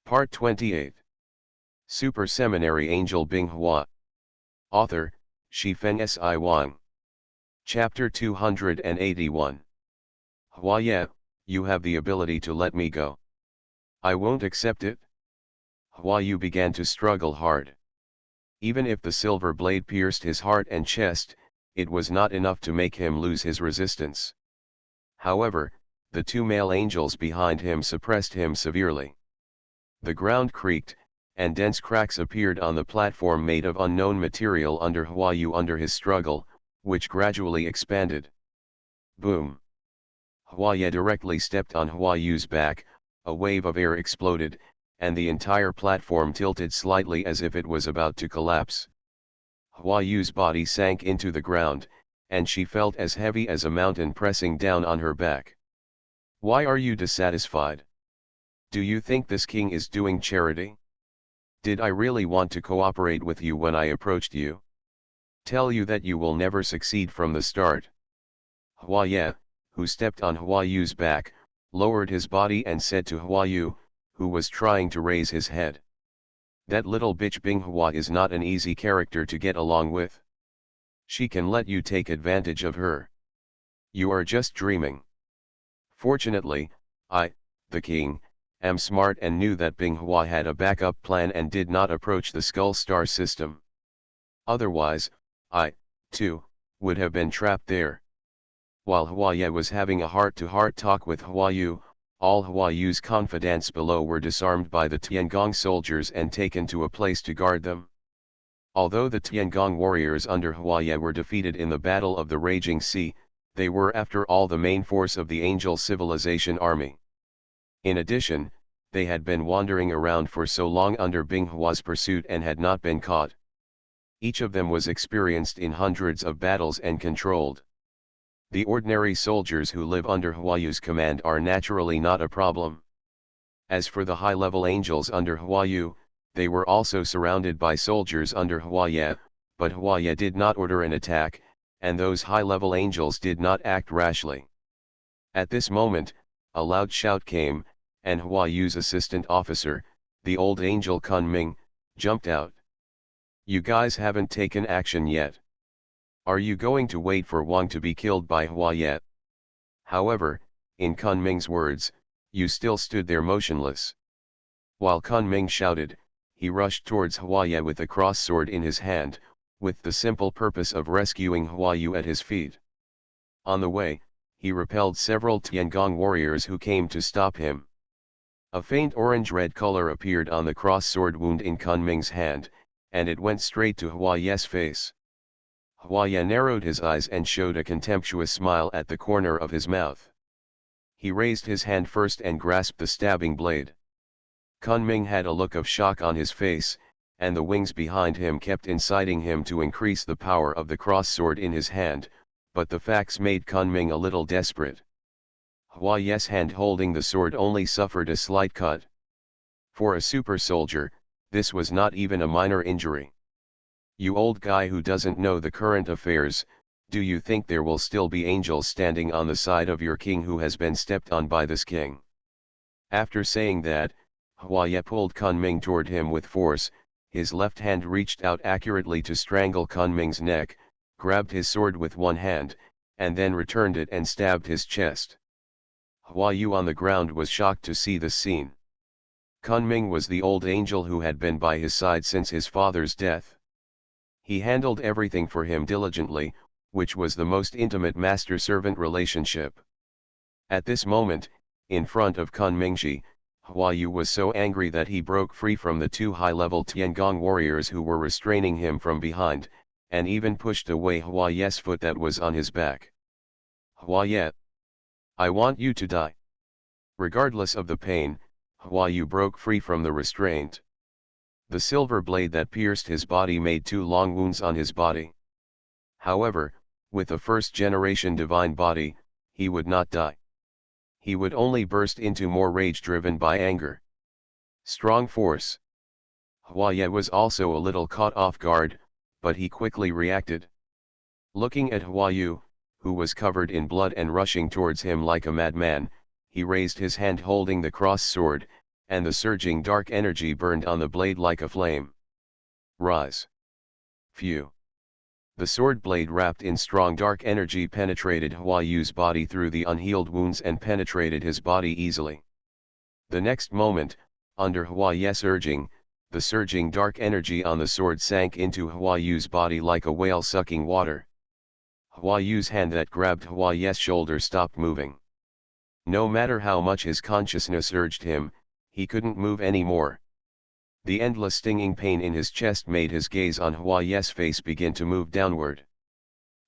Part 28. Super Seminary Angel Binghua. Author, Shifeng Si Wang. Chapter 281. Hua, you have the ability to let me go. I won't accept it. Hua began to struggle hard. Even if the silver blade pierced his heart and chest, it was not enough to make him lose his resistance. However, the two male angels behind him suppressed him severely. The ground creaked, and dense cracks appeared on the platform made of unknown material under Hua under his struggle, which gradually expanded. Boom! Hua directly stepped on Huayu's back, a wave of air exploded, and the entire platform tilted slightly as if it was about to collapse. Huayu's body sank into the ground, and she felt as heavy as a mountain pressing down on her back. Why are you dissatisfied? Do you think this king is doing charity? Did I really want to cooperate with you when I approached you? Tell you that you will never succeed from the start. Hua, who stepped on Huayu's back, lowered his body and said to Huayu, who was trying to raise his head. That little bitch Binghua is not an easy character to get along with. She can let you take advantage of her. You are just dreaming. Fortunately, I, the king, am smart and knew that Binghua had a backup plan and did not approach the Skull Star system. Otherwise, I, too, would have been trapped there. While Hua was having a heart-to-heart talk with Huayu, all Huayu's confidants below were disarmed by the Tiangong soldiers and taken to a place to guard them. Although the Tiangong warriors under Hua were defeated in the Battle of the Raging Sea, they were after all the main force of the Angel Civilization army. In addition, they had been wandering around for so long under Binghua's pursuit and had not been caught. Each of them was experienced in hundreds of battles and controlled. The ordinary soldiers who live under Huayu's command are naturally not a problem. As for the high-level angels under Huayu, they were also surrounded by soldiers under Hua, but Hua did not order an attack, and those high-level angels did not act rashly. At this moment, a loud shout came, and Huayu's assistant officer, the old angel Kunming, jumped out. You guys haven't taken action yet. Are you going to wait for Wang to be killed by Hua? However, in Kunming's words, you still stood there motionless. While Kunming shouted, he rushed towards Hua with a cross sword in his hand, with the simple purpose of rescuing Huayu at his feet. On the way, he repelled several Tiangong warriors who came to stop him. A faint orange-red color appeared on the cross-sword wound in Kunming's hand, and it went straight to Hua's face. Hua narrowed his eyes and showed a contemptuous smile at the corner of his mouth. He raised his hand first and grasped the stabbing blade. Kunming had a look of shock on his face, and the wings behind him kept inciting him to increase the power of the cross-sword in his hand, but the facts made Kunming a little desperate. Hua's hand holding the sword only suffered a slight cut. For a super soldier, this was not even a minor injury. You old guy who doesn't know the current affairs, do you think there will still be angels standing on the side of your king who has been stepped on by this king? After saying that, Hua pulled Kunming toward him with force, his left hand reached out accurately to strangle Kunming's neck, grabbed his sword with one hand, and then returned it and stabbed his chest. Huayu on the ground was shocked to see this scene. Kunming was the old angel who had been by his side since his father's death. He handled everything for him diligently, which was the most intimate master-servant relationship. At this moment, in front of Kunmingji, Huayu was so angry that he broke free from the two high-level Tiangong warriors who were restraining him from behind, and even pushed away Hua's foot that was on his back. Hua, I want you to die. Regardless of the pain, Huayu broke free from the restraint. The silver blade that pierced his body made two long wounds on his body. However, with a first-generation divine body, he would not die. He would only burst into more rage driven by anger. Strong force. Hua was also a little caught off guard, but he quickly reacted. Looking at Huayu, who was covered in blood and rushing towards him like a madman, he raised his hand holding the cross sword, and the surging dark energy burned on the blade like a flame. Rise. Phew. The sword blade wrapped in strong dark energy penetrated Hua Yu's body through the unhealed wounds and penetrated his body easily. The next moment, under Hua Yu's urging, the surging dark energy on the sword sank into Hua Yu's body like a whale sucking water. Hua Yu's hand that grabbed Hua Yu's shoulder stopped moving. No matter how much his consciousness urged him, he couldn't move anymore. The endless stinging pain in his chest made his gaze on Hua Yu's face begin to move downward.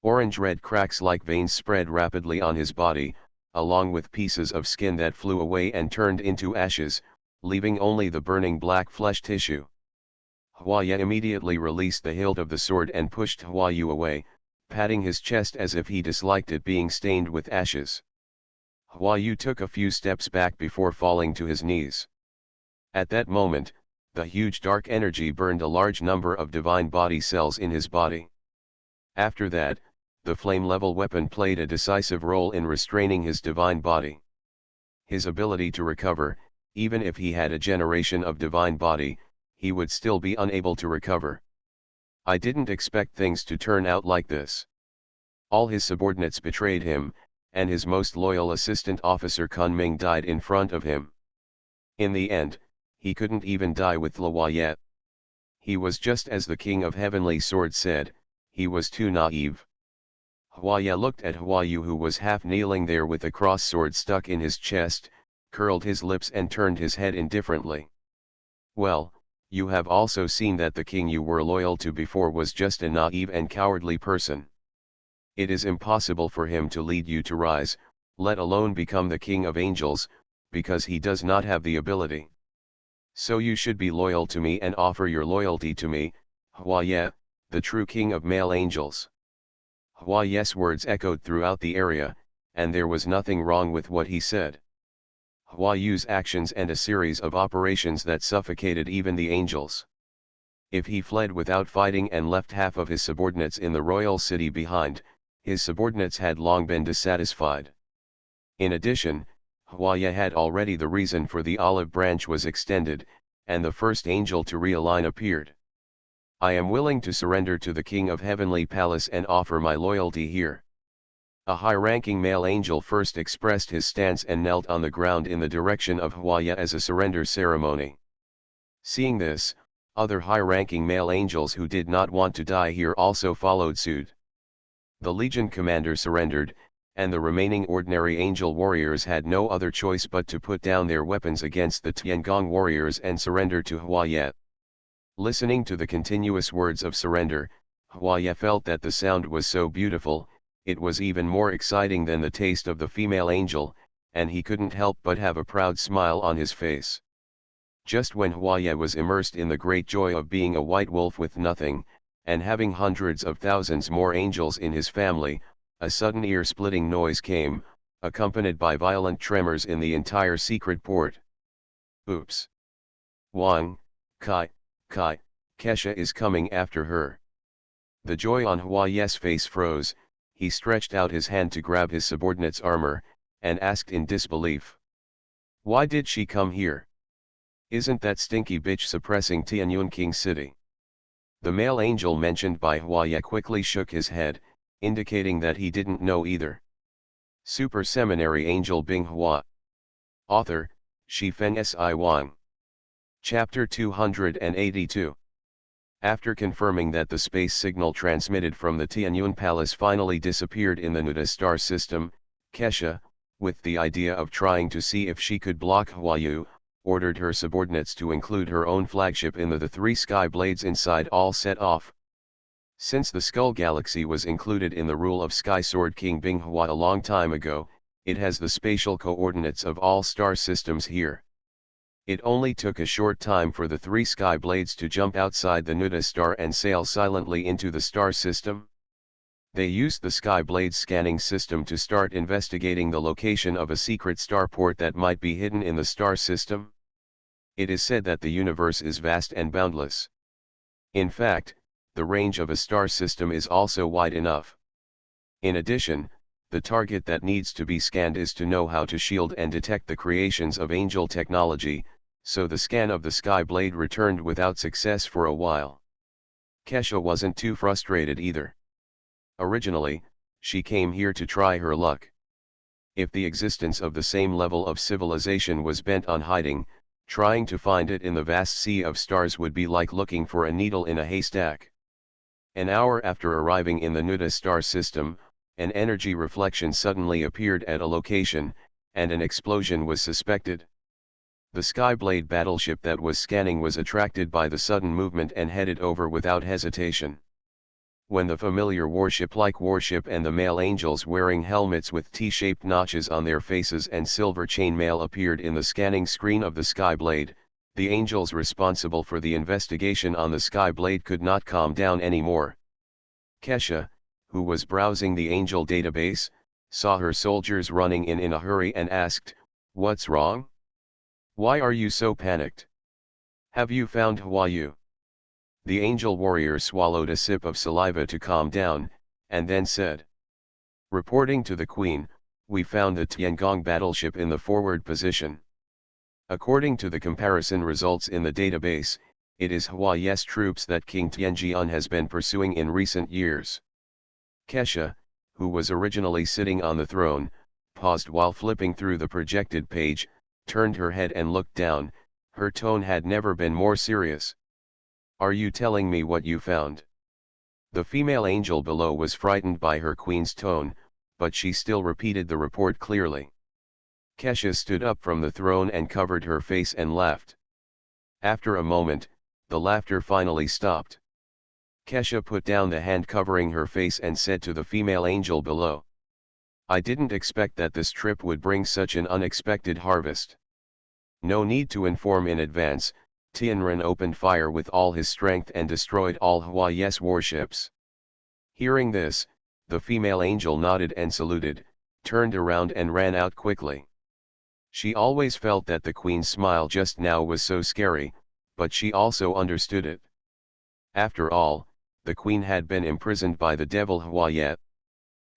Orange-red cracks like veins spread rapidly on his body, along with pieces of skin that flew away and turned into ashes, leaving only the burning black flesh tissue. Hua Yu immediately released the hilt of the sword and pushed Hua Yu away, patting his chest as if he disliked it being stained with ashes. Hua Yu took a few steps back before falling to his knees. At that moment, the huge dark energy burned a large number of divine body cells in his body. After that, the flame-level weapon played a decisive role in restraining his divine body. His ability to recover, even if he had a generation of divine body, he would still be unable to recover. I didn't expect things to turn out like this. All his subordinates betrayed him, and his most loyal assistant officer Kunming died in front of him. In the end, he couldn't even die with Hua Yu. He was just as the King of Heavenly Sword said, he was too naive. Hua Yu looked at Hua Yu, who was half kneeling there with a cross sword stuck in his chest, curled his lips and turned his head indifferently. Well, you have also seen that the king you were loyal to before was just a naive and cowardly person. It is impossible for him to lead you to rise, let alone become the king of angels, because he does not have the ability. So you should be loyal to me and offer your loyalty to me, Hua Yu, the true king of male angels. Hua Yu's words echoed throughout the area, and there was nothing wrong with what he said. Hua Yu's actions and a series of operations that suffocated even the angels. If he fled without fighting and left half of his subordinates in the royal city behind, his subordinates had long been dissatisfied. In addition, Hua Yu had already the reason for the olive branch was extended, and the first angel to realign appeared. I am willing to surrender to the King of Heavenly Palace and offer my loyalty here. A high-ranking male angel first expressed his stance and knelt on the ground in the direction of Hua Yu as a surrender ceremony. Seeing this, other high-ranking male angels who did not want to die here also followed suit. The Legion commander surrendered, and the remaining ordinary angel warriors had no other choice but to put down their weapons against the Tiangong warriors and surrender to Hua Yu. Listening to the continuous words of surrender, Hua Yu felt that the sound was so beautiful, it was even more exciting than the taste of the female angel, and he couldn't help but have a proud smile on his face. Just when Hua Yu was immersed in the great joy of being a white wolf with nothing, and having hundreds of thousands more angels in his family, a sudden ear-splitting noise came, accompanied by violent tremors in the entire secret port. Oops! Wang, Kai, Kesha is coming after her. The joy on Hua Yu's face froze. He stretched out his hand to grab his subordinate's armor, and asked in disbelief. Why did she come here? Isn't that stinky bitch suppressing Tianyun King City? The male angel mentioned by Hua Yu quickly shook his head, indicating that he didn't know either. Super Seminary Angel Binghua. Author, Shifeng Si Wang. Chapter 282. After confirming that the space signal transmitted from the Tianyun Palace finally disappeared in the Nuda star system, Kesha, with the idea of trying to see if she could block Hua Yu, ordered her subordinates to include her own flagship in the three sky blades inside all set off. Since the Skull Galaxy was included in the rule of Sky Sword King Binghua a long time ago, it has the spatial coordinates of all star systems here. It only took a short time for the three sky blades to jump outside the Nuda star and sail silently into the star system. They used the sky blades scanning system to start investigating the location of a secret starport that might be hidden in the star system. It is said that the universe is vast and boundless. In fact, the range of a star system is also wide enough. In addition, the target that needs to be scanned is to know how to shield and detect the creations of angel technology, so the scan of the Sky Blade returned without success for a while. Kesha wasn't too frustrated either. Originally, she came here to try her luck. If the existence of the same level of civilization was bent on hiding, trying to find it in the vast sea of stars would be like looking for a needle in a haystack. An hour after arriving in the Nuda star system, an energy reflection suddenly appeared at a location, and an explosion was suspected. The Skyblade battleship that was scanning was attracted by the sudden movement and headed over without hesitation. When the familiar warship-like warship and the male angels wearing helmets with T-shaped notches on their faces and silver chainmail appeared in the scanning screen of the Skyblade, the angels responsible for the investigation on the Skyblade could not calm down anymore. Kesha, who was browsing the angel database, saw her soldiers running in a hurry and asked, "What's wrong? Why are you so panicked? Have you found Huayu?" The angel warrior swallowed a sip of saliva to calm down, and then said, "Reporting to the Queen, we found the Tiangong battleship in the forward position. According to the comparison results in the database, it is Huayu's troops that King Tianjian has been pursuing in recent years." Kesha, who was originally sitting on the throne, paused while flipping through the projected page, turned her head and looked down. Her tone had never been more serious. "Are you telling me what you found?" The female angel below was frightened by her queen's tone, but she still repeated the report clearly. Kesha stood up from the throne and covered her face and laughed. After a moment, the laughter finally stopped. Kesha put down the hand covering her face and said to the female angel below, "I didn't expect that this trip would bring such an unexpected harvest." No need to inform in advance, Tianren opened fire with all his strength and destroyed all Huayu's warships. Hearing this, the female angel nodded and saluted, turned around and ran out quickly. She always felt that the queen's smile just now was so scary, but she also understood it. After all, the queen had been imprisoned by the devil Huayu.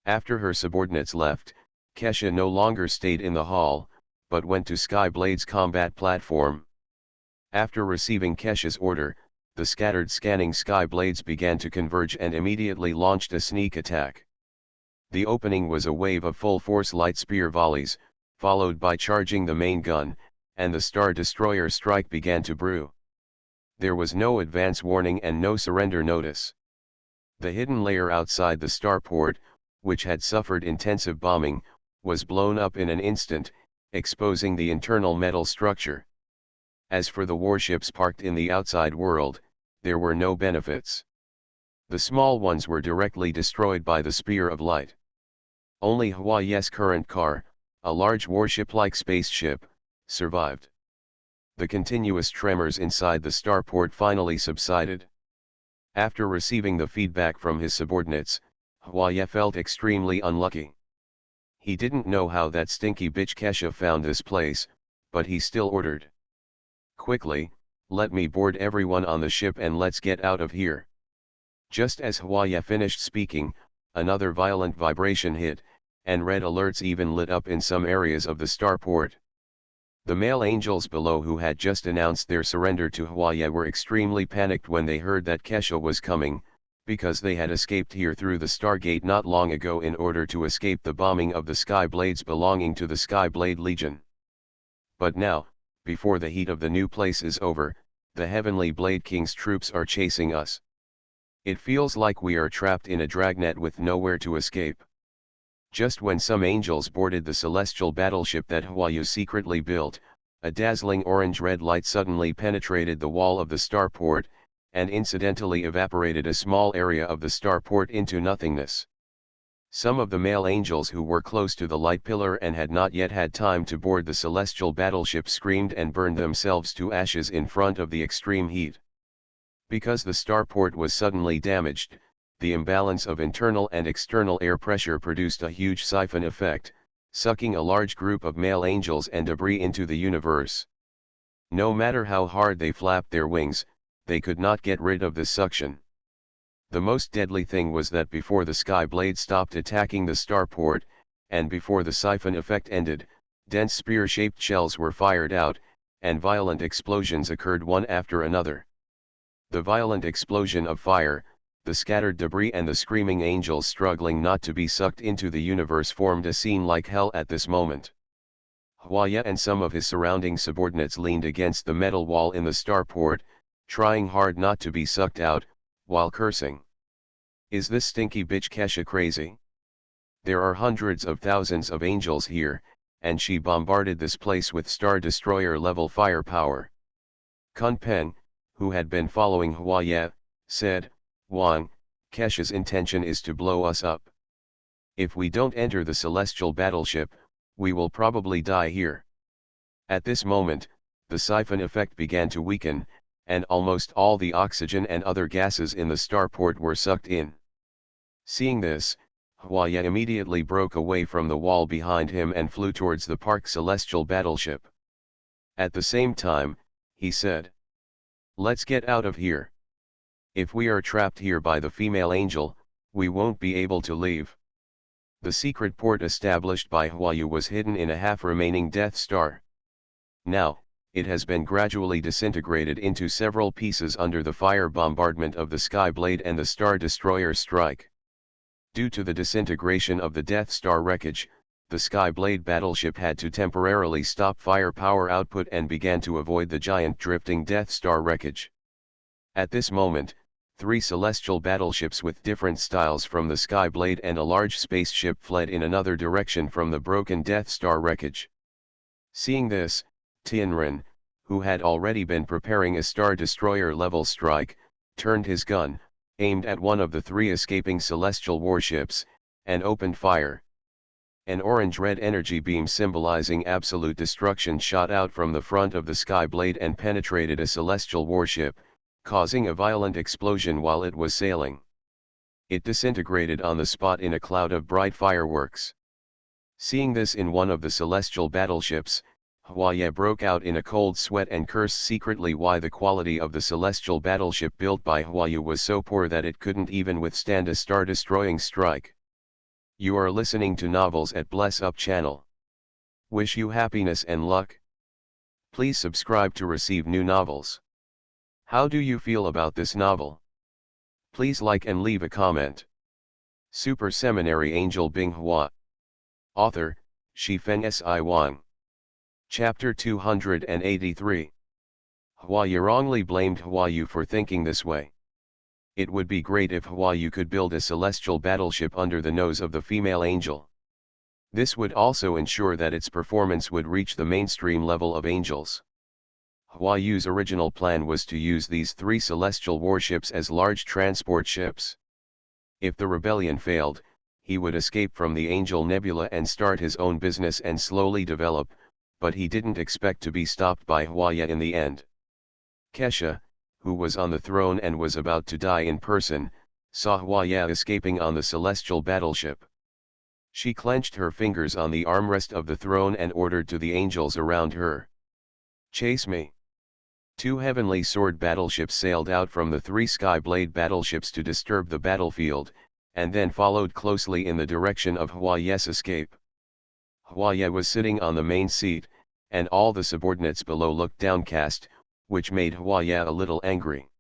After her subordinates left, Kesha no longer stayed in the hall, but went to Skyblade's combat platform. After receiving Kesha's order, the scattered scanning Skyblades began to converge and immediately launched a sneak attack. The opening was a wave of full-force light spear volleys, followed by charging the main gun, and the Star Destroyer strike began to brew. There was no advance warning and no surrender notice. The hidden layer outside the starport, which had suffered intensive bombing, was blown up in an instant, exposing the internal metal structure. As for the warships parked in the outside world, there were no benefits. The small ones were directly destroyed by the spear of light. Only Huayu's current car, a large warship-like spaceship, survived. The continuous tremors inside the starport finally subsided. After receiving the feedback from his subordinates, Huayu felt extremely unlucky. He didn't know how that stinky bitch Kesha found this place, but he still ordered, "Quickly, let me board everyone on the ship and let's get out of here." Just as Huayu finished speaking, another violent vibration hit, and red alerts even lit up in some areas of the starport. The male angels below who had just announced their surrender to Huayu were extremely panicked when they heard that Kesha was coming, because they had escaped here through the Stargate not long ago in order to escape the bombing of the Skyblades belonging to the Skyblade Legion. But now, before the heat of the new place is over, the Heavenly Blade King's troops are chasing us. It feels like we are trapped in a dragnet with nowhere to escape. Just when some angels boarded the celestial battleship that Huayu secretly built, a dazzling orange-red light suddenly penetrated the wall of the starport, and incidentally evaporated a small area of the starport into nothingness. Some of the male angels who were close to the light pillar and had not yet had time to board the celestial battleship screamed and burned themselves to ashes in front of the extreme heat. Because the starport was suddenly damaged, the imbalance of internal and external air pressure produced a huge siphon effect, sucking a large group of male angels and debris into the universe. No matter how hard they flapped their wings, they could not get rid of this suction. The most deadly thing was that before the Skyblade stopped attacking the starport, and before the siphon effect ended, dense spear-shaped shells were fired out, and violent explosions occurred one after another. The violent explosion of fire, the scattered debris and the screaming angels struggling not to be sucked into the universe formed a scene like hell at this moment. Huaya and some of his surrounding subordinates leaned against the metal wall in the starport, trying hard not to be sucked out, while cursing. Is this stinky bitch Kesha crazy? There are hundreds of thousands of angels here, and she bombarded this place with Star Destroyer level firepower. Kun Pen, who had been following Huaya, said, Wang, Kesha's intention is to blow us up. If we don't enter the celestial battleship, we will probably die here. At this moment, the siphon effect began to weaken, and almost all the oxygen and other gases in the starport were sucked in. Seeing this, Huaya immediately broke away from the wall behind him and flew towards the Park Celestial battleship. At the same time, he said, Let's get out of here. If we are trapped here by the female angel, we won't be able to leave. The secret port established by Huayu was hidden in a half-remaining Death Star. Now, it has been gradually disintegrated into several pieces under the fire bombardment of the Skyblade and the Star Destroyer strike. Due to the disintegration of the Death Star wreckage, the Skyblade battleship had to temporarily stop firepower output and began to avoid the giant drifting Death Star wreckage. At this moment, 3 celestial battleships with different styles from the Skyblade and a large spaceship fled in another direction from the broken Death Star wreckage. Seeing this, Tianren, who had already been preparing a Star Destroyer level strike, turned his gun, aimed at one of the 3 escaping celestial warships, and opened fire. An orange-red energy beam symbolizing absolute destruction shot out from the front of the Skyblade and penetrated a celestial warship, causing a violent explosion while it was sailing. It disintegrated on the spot in a cloud of bright fireworks. Seeing this in one of the celestial battleships, Huaya broke out in a cold sweat and cursed secretly why the quality of the celestial battleship built by Huayu was so poor that it couldn't even withstand a star-destroying strike. You are listening to Novels at Bless Up channel. Wish you happiness and luck. Please subscribe to receive new novels. How do you feel about this novel? Please like and leave a comment. Super Seminary Angel Binghua. Author, Shifeng Si Wang. Chapter 283. Huayu wrongly blamed Huayu for thinking this way. It would be great if Huayu could build a celestial battleship under the nose of the female angel. This would also ensure that its performance would reach the mainstream level of angels. Huayu's original plan was to use these 3 celestial warships as large transport ships. If the rebellion failed, he would escape from the Angel Nebula and start his own business and slowly develop, but he didn't expect to be stopped by Huaya in the end. Kesha, who was on the throne and was about to die in person, saw Huaya escaping on the celestial battleship. She clenched her fingers on the armrest of the throne and ordered to the angels around her, "Chase me." 2 heavenly sword battleships sailed out from the 3 Skyblade battleships to disturb the battlefield, and then followed closely in the direction of Huaya's escape. Huaya was sitting on the main seat, and all the subordinates below looked downcast, which made Huaya a little angry.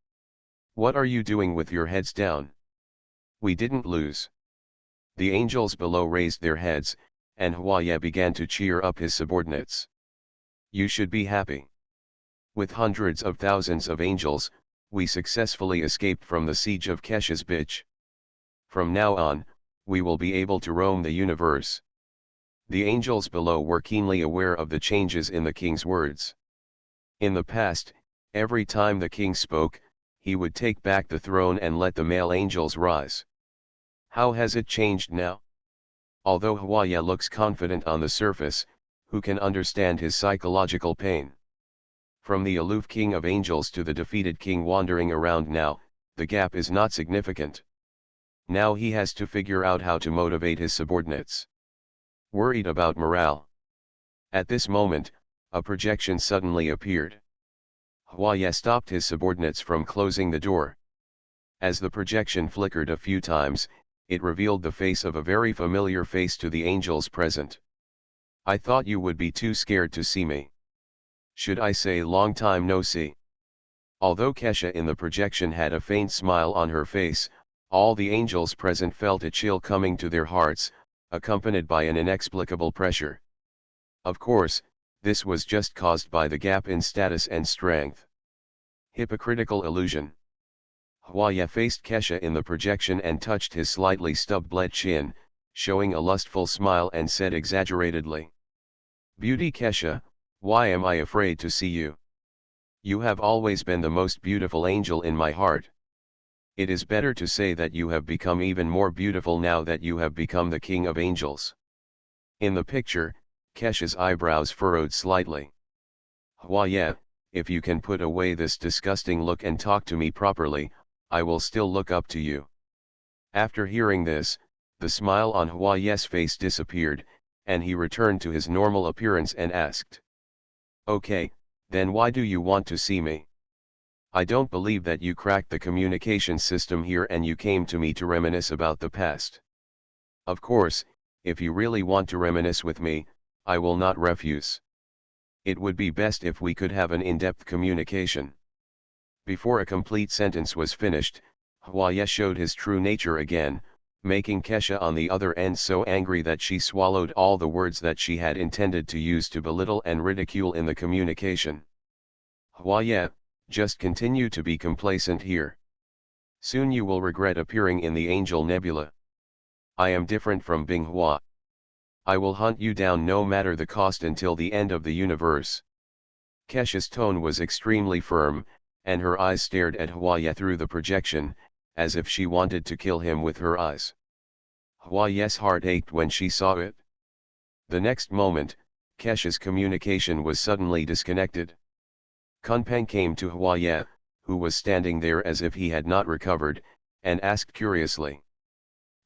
"What are you doing with your heads down? We didn't lose." The angels below raised their heads, and Huaya began to cheer up his subordinates. "You should be happy. With hundreds of thousands of angels, we successfully escaped from the siege of Kesha's bitch. From now on, we will be able to roam the universe." The angels below were keenly aware of the changes in the king's words. In the past, every time the king spoke, he would take back the throne and let the male angels rise. How has it changed now? Although Huaya looks confident on the surface, who can understand his psychological pain? From the aloof king of angels to the defeated king wandering around now, the gap is not significant. Now he has to figure out how to motivate his subordinates. Worried about morale. At this moment, a projection suddenly appeared. Huaya stopped his subordinates from closing the door. As the projection flickered a few times, it revealed the face of a very familiar face to the angels present. "I thought you would be too scared to see me. Should I say long time no see? Although Kesha in the projection had a faint smile on her face, all the angels present felt a chill coming to their hearts, accompanied by an inexplicable pressure. Of course, this was just caused by the gap in status and strength. Hypocritical illusion. Hua faced Kesha in the projection and touched his slightly stub-bled chin, showing a lustful smile and said exaggeratedly, "Beauty Kesha, why am I afraid to see you? You have always been the most beautiful angel in my heart. It is better to say that you have become even more beautiful now that you have become the king of angels." In the picture, Kesha's eyebrows furrowed slightly. "Hua, if you can put away this disgusting look and talk to me properly, I will still look up to you." After hearing this, the smile on Huaye's face disappeared, and he returned to his normal appearance and asked, "Okay, then why do you want to see me? I don't believe that you cracked the communication system here and you came to me to reminisce about the past. Of course, if you really want to reminisce with me, I will not refuse. It would be best if we could have an in-depth communication." Before a complete sentence was finished, Huaye showed his true nature again, making Kesha on the other end so angry that she swallowed all the words that she had intended to use to belittle and ridicule in the communication. "Huaye, just continue to be complacent here. Soon you will regret appearing in the Angel Nebula. I am different from Binghua. I will hunt you down no matter the cost until the end of the universe." Kesha's tone was extremely firm, and her eyes stared at Huaye through the projection, as if she wanted to kill him with her eyes. Huaye's heart ached when she saw it. The next moment, Kesha's communication was suddenly disconnected. Kunpeng came to Huaye, who was standing there as if he had not recovered, and asked curiously,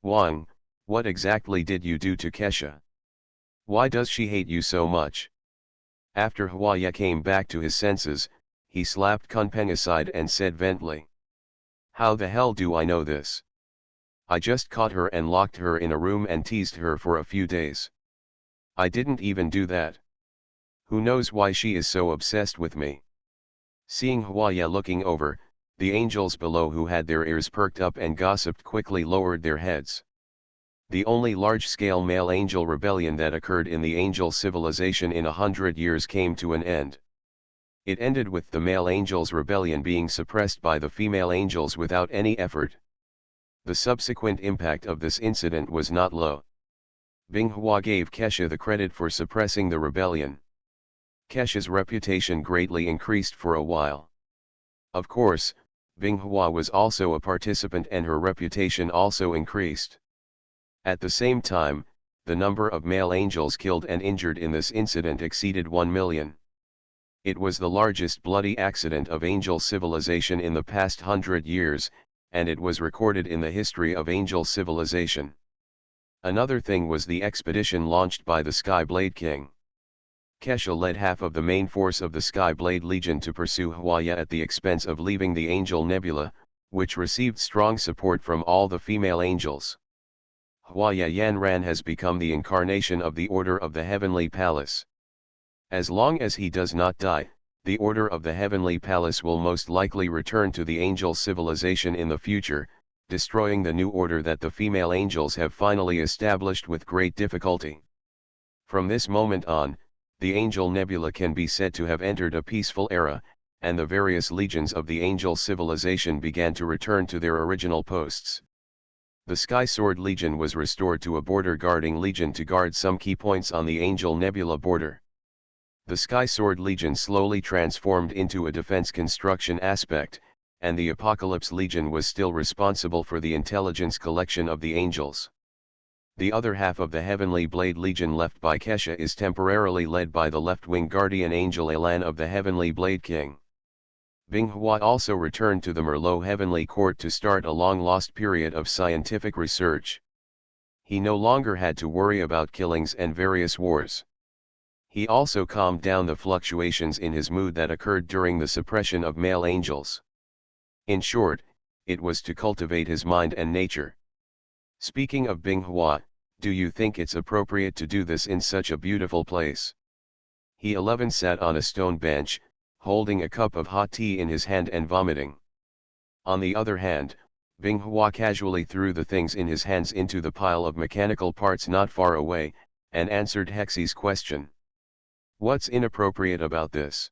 "Wang, what exactly did you do to Kesha? Why does she hate you so much?" After Huaye came back to his senses, he slapped Kunpeng aside and said vently, "How the hell do I know this? I just caught her and locked her in a room and teased her for a few days. I didn't even do that. Who knows why she is so obsessed with me?" Seeing Huaye looking over, the angels below who had their ears perked up and gossiped quickly lowered their heads. The only large-scale male angel rebellion that occurred in the angel civilization in 100 years came to an end. It ended with the male angels' rebellion being suppressed by the female angels without any effort. The subsequent impact of this incident was not low. Binghua gave Kesha the credit for suppressing the rebellion. Kesha's reputation greatly increased for a while. Of course, Binghua was also a participant and her reputation also increased. At the same time, the number of male angels killed and injured in this incident exceeded 1 million. It was the largest bloody accident of angel civilization in the past 100 years, and it was recorded in the history of angel civilization. Another thing was the expedition launched by the Skyblade King. Kesha led half of the main force of the Skyblade Legion to pursue Huaye at the expense of leaving the Angel Nebula, which received strong support from all the female angels. Huaye Yanran has become the incarnation of the Order of the Heavenly Palace. As long as he does not die, the Order of the Heavenly Palace will most likely return to the angel civilization in the future, destroying the new order that the female angels have finally established with great difficulty. From this moment on, the Angel Nebula can be said to have entered a peaceful era, and the various legions of the angel civilization began to return to their original posts. The Sky Sword Legion was restored to a border guarding legion to guard some key points on the Angel Nebula border. The Sky Sword Legion slowly transformed into a defense construction aspect, and the Apocalypse Legion was still responsible for the intelligence collection of the angels. The other half of the Heavenly Blade Legion left by Kesha is temporarily led by the left-wing guardian angel Elan of the Heavenly Blade King. Binghua also returned to the Merlot Heavenly Court to start a long-lost period of scientific research. He no longer had to worry about killings and various wars. He also calmed down the fluctuations in his mood that occurred during the suppression of male angels. In short, it was to cultivate his mind and nature. Speaking of Binghua, do you think it's appropriate to do this in such a beautiful place? He 11 sat on a stone bench, holding a cup of hot tea in his hand and vomiting. On the other hand, Binghua casually threw the things in his hands into the pile of mechanical parts not far away, and answered Hexie's question. What's inappropriate about this?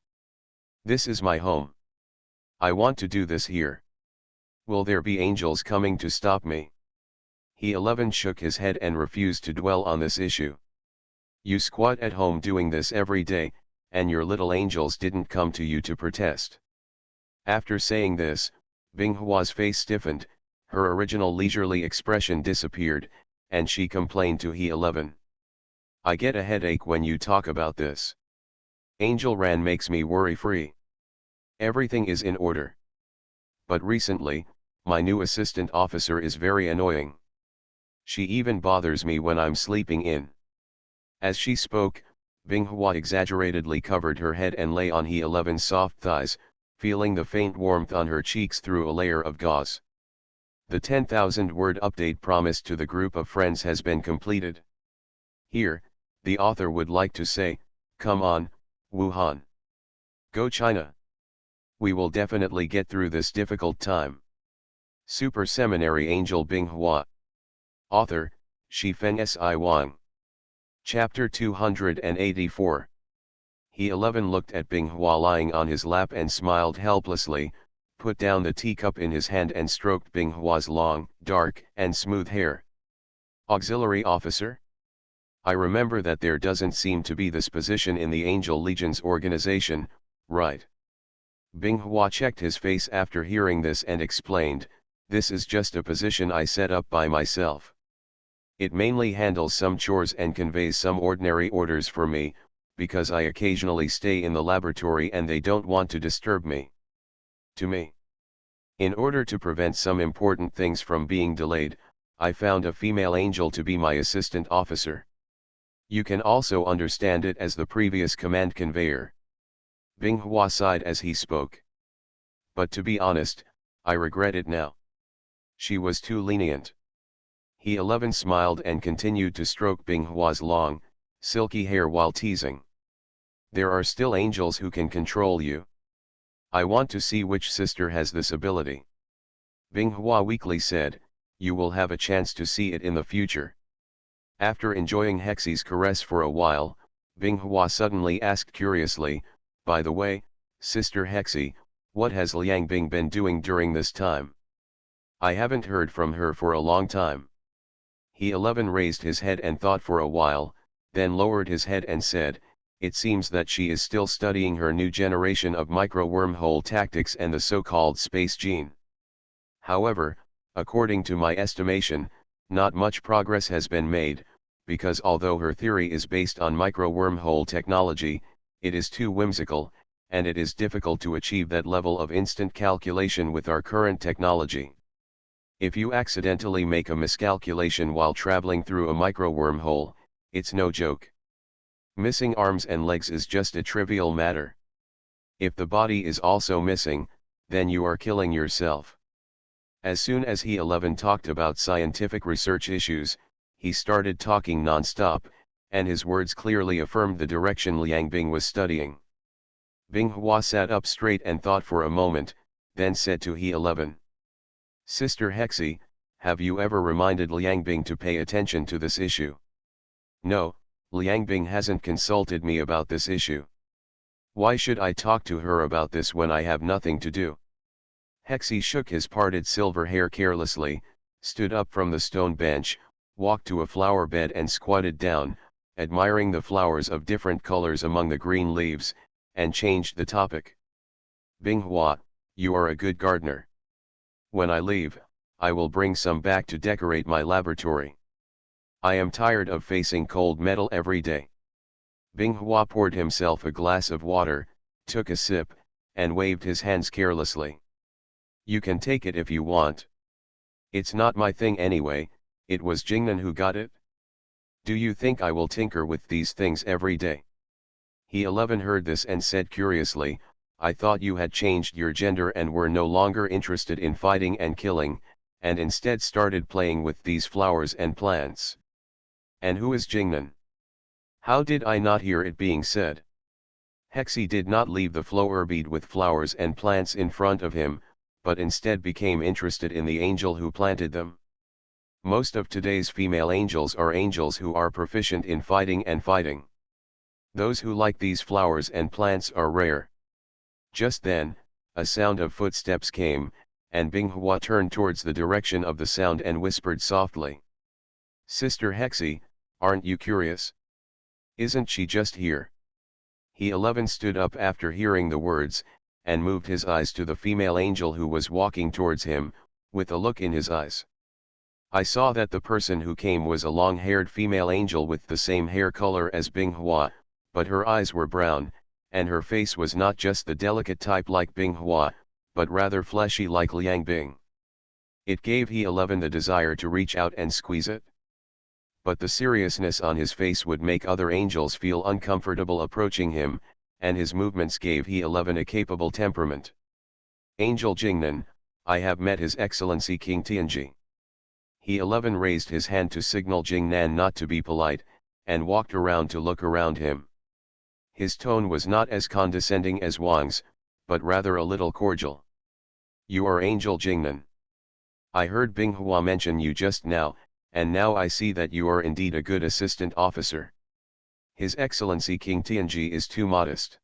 This is my home. I want to do this here. Will there be angels coming to stop me? He 11 shook his head and refused to dwell on this issue. You squat at home doing this every day, and your little angels didn't come to you to protest. After saying this, Binghua's face stiffened, her original leisurely expression disappeared, and she complained to He 11. I get a headache when you talk about this. Angel Ran makes me worry-free. Everything is in order. But recently, my new assistant officer is very annoying. She even bothers me when I'm sleeping in. As she spoke, Binghua exaggeratedly covered her head and lay on He 11's soft thighs, feeling the faint warmth on her cheeks through a layer of gauze. The 10,000-word update promised to the group of friends has been completed. Here, the author would like to say, come on, Wuhan. Go China. We will definitely get through this difficult time. Super Seminary Angel Binghua. Author, Shifeng Si Wang. Chapter 284. He 11 looked at Binghua lying on his lap and smiled helplessly, put down the teacup in his hand and stroked Binghua's long, dark, and smooth hair. Auxiliary officer? I remember that there doesn't seem to be this position in the Angel Legion's organization, right? Binghua checked his face after hearing this and explained, this is just a position I set up by myself. It mainly handles some chores and conveys some ordinary orders for me, because I occasionally stay in the laboratory and they don't want to disturb me. To me. In order to prevent some important things from being delayed, I found a female angel to be my assistant officer. You can also understand it as the previous command conveyor. Binghua sighed as he spoke. But to be honest, I regret it now. She was too lenient. He 11 smiled and continued to stroke Binghua's long, silky hair while teasing. There are still angels who can control you. I want to see which sister has this ability. Binghua weakly said, you will have a chance to see it in the future. After enjoying Hexie's caress for a while, Binghua suddenly asked curiously, by the way, Sister Hexie, what has Liangbing been doing during this time? I haven't heard from her for a long time. He 11 raised his head and thought for a while, then lowered his head and said, it seems that she is still studying her new generation of micro-wormhole tactics and the so-called space gene. However, according to my estimation, not much progress has been made, because although her theory is based on micro-wormhole technology, it is too whimsical, and it is difficult to achieve that level of instant calculation with our current technology. If you accidentally make a miscalculation while traveling through a micro-wormhole, it's no joke. Missing arms and legs is just a trivial matter. If the body is also missing, then you are killing yourself. As soon as He 11 talked about scientific research issues, he started talking non-stop, and his words clearly affirmed the direction Liangbing was studying. Binghua sat up straight and thought for a moment, then said to He 11. Sister Hexie, have you ever reminded Liangbing to pay attention to this issue? No, Liangbing hasn't consulted me about this issue. Why should I talk to her about this when I have nothing to do? Hexie shook his parted silver hair carelessly, stood up from the stone bench, walked to a flower bed and squatted down, admiring the flowers of different colors among the green leaves, and changed the topic. Binghua, you are a good gardener. When I leave, I will bring some back to decorate my laboratory. I am tired of facing cold metal every day. Binghua poured himself a glass of water, took a sip, and waved his hands carelessly. You can take it if you want. It's not my thing anyway, it was Jingnan who got it. Do you think I will tinker with these things every day? He 11 heard this and said curiously, I thought you had changed your gender and were no longer interested in fighting and killing, and instead started playing with these flowers and plants. And who is Jingnan? How did I not hear it being said? Hexi did not leave the flower bed with flowers and plants in front of him, but instead became interested in the angel who planted them. Most of today's female angels are angels who are proficient in fighting and fighting. Those who like these flowers and plants are rare. Just then, a sound of footsteps came, and Binghua turned towards the direction of the sound and whispered softly. "Sister Hexi, aren't you curious? Isn't she just here?" He 11 stood up after hearing the words, and moved his eyes to the female angel who was walking towards him, with a look in his eyes. I saw that the person who came was a long-haired female angel with the same hair color as Binghua, but her eyes were brown, and her face was not just the delicate type like Binghua, but rather fleshy like Liang Bing. It gave He 11 the desire to reach out and squeeze it. But the seriousness on his face would make other angels feel uncomfortable approaching him, and his movements gave He 11 a capable temperament. "Angel Jingnan, I have met His Excellency King Tianji." He 11 raised his hand to signal Jingnan not to be polite, and walked around to look around him. His tone was not as condescending as Wang's, but rather a little cordial. "You are Angel Jingnan. I heard Binghua mention you just now, and now I see that you are indeed a good assistant officer. His Excellency King Tianji is too modest."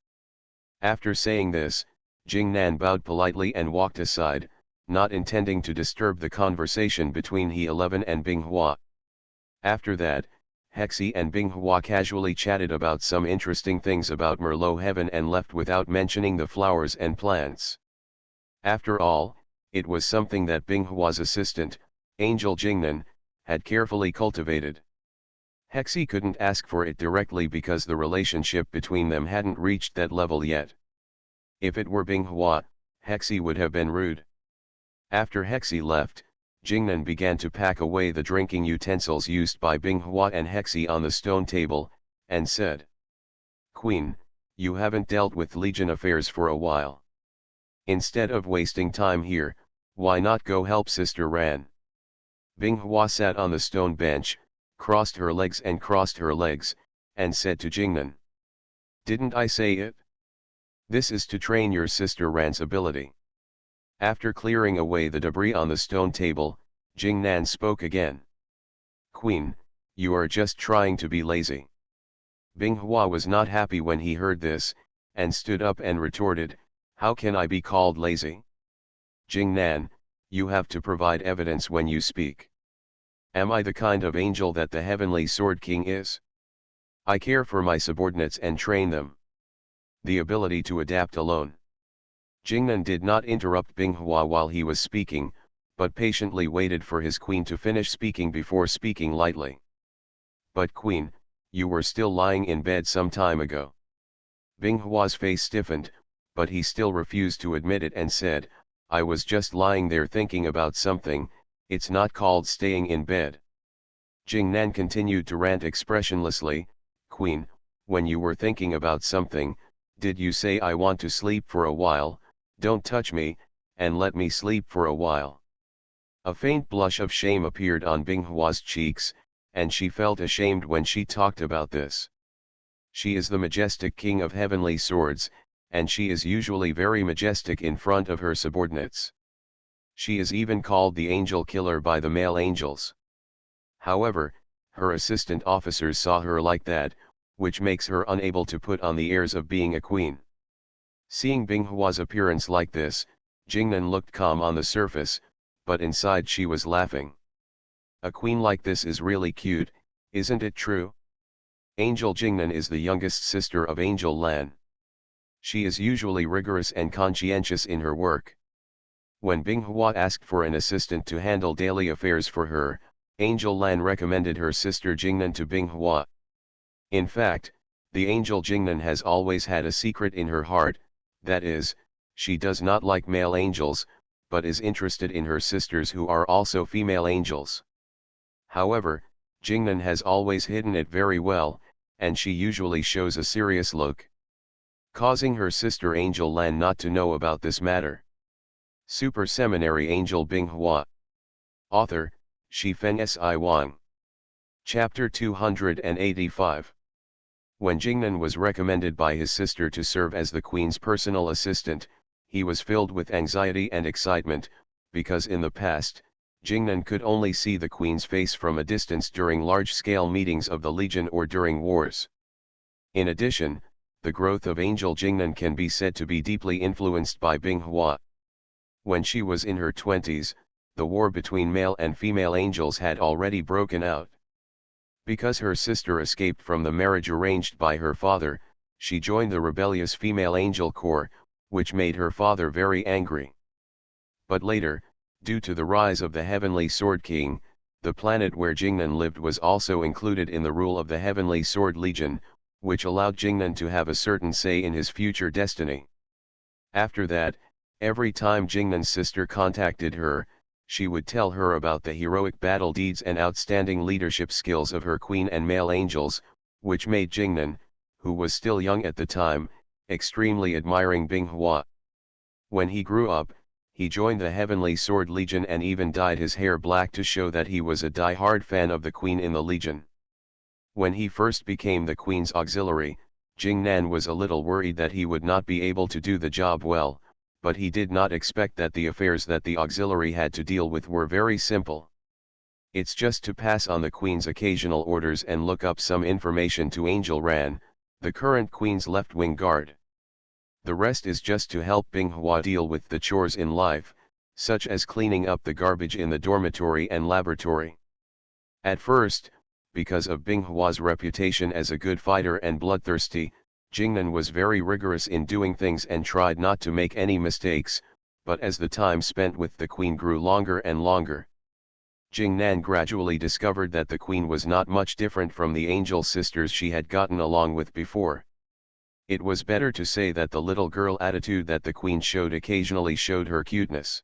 After saying this, Jingnan bowed politely and walked aside, not intending to disturb the conversation between He 11 and Binghua. After that, Hexi and Binghua casually chatted about some interesting things about Merlot heaven and left without mentioning the flowers and plants. After all, it was something that Binghua's assistant, Angel Jingnan, had carefully cultivated. Hexi couldn't ask for it directly because the relationship between them hadn't reached that level yet. If it were Binghua, Hexi would have been rude. After Hexi left, Jingnan began to pack away the drinking utensils used by Binghua and Hexi on the stone table, and said, "Queen, you haven't dealt with Legion affairs for a while. Instead of wasting time here, why not go help Sister Ran?" Binghua sat on the stone bench, crossed her legs and said to Jingnan, "Didn't I say it? This is to train your Sister Ran's ability." After clearing away the debris on the stone table, Jingnan spoke again. "Queen, you are just trying to be lazy." Binghua was not happy when he heard this, and stood up and retorted, "How can I be called lazy? Jingnan, you have to provide evidence when you speak. Am I the kind of angel that the Heavenly Sword King is? I care for my subordinates and train them. The ability to adapt alone." Jingnan did not interrupt Binghua while he was speaking, but patiently waited for his queen to finish speaking before speaking lightly. "But queen, you were still lying in bed some time ago." Binghua's face stiffened, but he still refused to admit it and said, "I was just lying there thinking about something, it's not called staying in bed." Jingnan continued to rant expressionlessly, "Queen, when you were thinking about something, did you say I want to sleep for a while? Don't touch me, and let me sleep for a while." A faint blush of shame appeared on Binghua's cheeks, and she felt ashamed when she talked about this. She is the majestic king of heavenly swords, and she is usually very majestic in front of her subordinates. She is even called the angel killer by the male angels. However, her assistant officers saw her like that, which makes her unable to put on the airs of being a queen. Seeing Binghua's appearance like this, Jingnan looked calm on the surface, but inside she was laughing. "A queen like this is really cute, isn't it true? Angel Jingnan is the youngest sister of Angel Lan. She is usually rigorous and conscientious in her work." When Binghua asked for an assistant to handle daily affairs for her, Angel Lan recommended her sister Jingnan to Binghua. In fact, the angel Jingnan has always had a secret in her heart, that is, she does not like male angels, but is interested in her sisters who are also female angels. However, Jingnan has always hidden it very well, and she usually shows a serious look, causing her sister Angel Lan not to know about this matter. Super Seminary Angel Binghua. Author, Shifeng Si Wang. Chapter 285. When Jingnan was recommended by his sister to serve as the queen's personal assistant, he was filled with anxiety and excitement, because in the past, Jingnan could only see the queen's face from a distance during large-scale meetings of the Legion or during wars. In addition, the growth of Angel Jingnan can be said to be deeply influenced by Binghua. When she was in her 20s, the war between male and female angels had already broken out. Because her sister escaped from the marriage arranged by her father, she joined the rebellious female angel corps, which made her father very angry. But later, due to the rise of the Heavenly Sword King, the planet where Jingnan lived was also included in the rule of the Heavenly Sword Legion, which allowed Jingnan to have a certain say in his future destiny. After that, every time Jingnan's sister contacted her, she would tell her about the heroic battle deeds and outstanding leadership skills of her queen and male angels, which made Jingnan, who was still young at the time, extremely admiring Binghua. When he grew up, he joined the Heavenly Sword Legion and even dyed his hair black to show that he was a die-hard fan of the queen in the Legion. When he first became the queen's auxiliary, Jingnan was a little worried that he would not be able to do the job well, but he did not expect that the affairs that the auxiliary had to deal with were very simple. It's just to pass on the queen's occasional orders and look up some information to Angel Ran, the current queen's left-wing guard. The rest is just to help Binghua deal with the chores in life, such as cleaning up the garbage in the dormitory and laboratory. At first, because of Binghua's reputation as a good fighter and bloodthirsty, Jingnan was very rigorous in doing things and tried not to make any mistakes, but as the time spent with the queen grew longer and longer, Jingnan gradually discovered that the queen was not much different from the angel sisters she had gotten along with before. It was better to say that the little girl attitude that the queen showed occasionally showed her cuteness.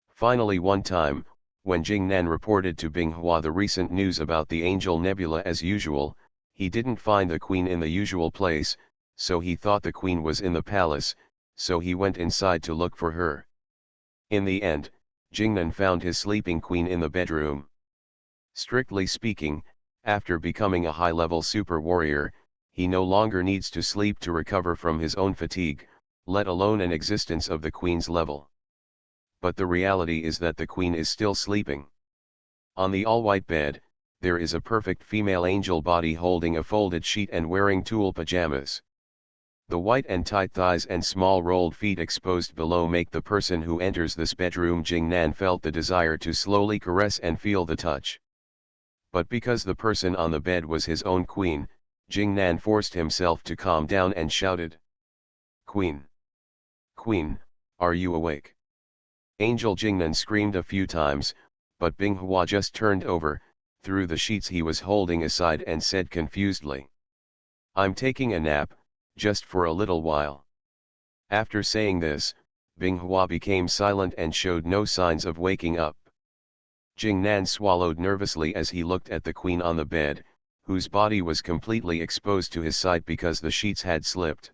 Finally one time, when Jingnan reported to Binghua the recent news about the Angel Nebula as usual, he didn't find the queen in the usual place, so he thought the queen was in the palace, so he went inside to look for her. In the end, Jingnan found his sleeping queen in the bedroom. Strictly speaking, after becoming a high-level super warrior, he no longer needs to sleep to recover from his own fatigue, let alone an existence of the queen's level. But the reality is that the queen is still sleeping. On the all-white bed, there is a perfect female angel body holding a folded sheet and wearing tulle pajamas. The white and tight thighs and small rolled feet exposed below make the person who enters this bedroom. Jingnan felt the desire to slowly caress and feel the touch. But because the person on the bed was his own queen, Jingnan forced himself to calm down and shouted, "Queen! Queen, are you awake?" Angel Jingnan screamed a few times, but Binghua just turned over, threw the sheets he was holding aside and said confusedly, "I'm taking a nap, just for a little while." After saying this, Binghua became silent and showed no signs of waking up. Jingnan swallowed nervously as he looked at the queen on the bed, whose body was completely exposed to his sight because the sheets had slipped.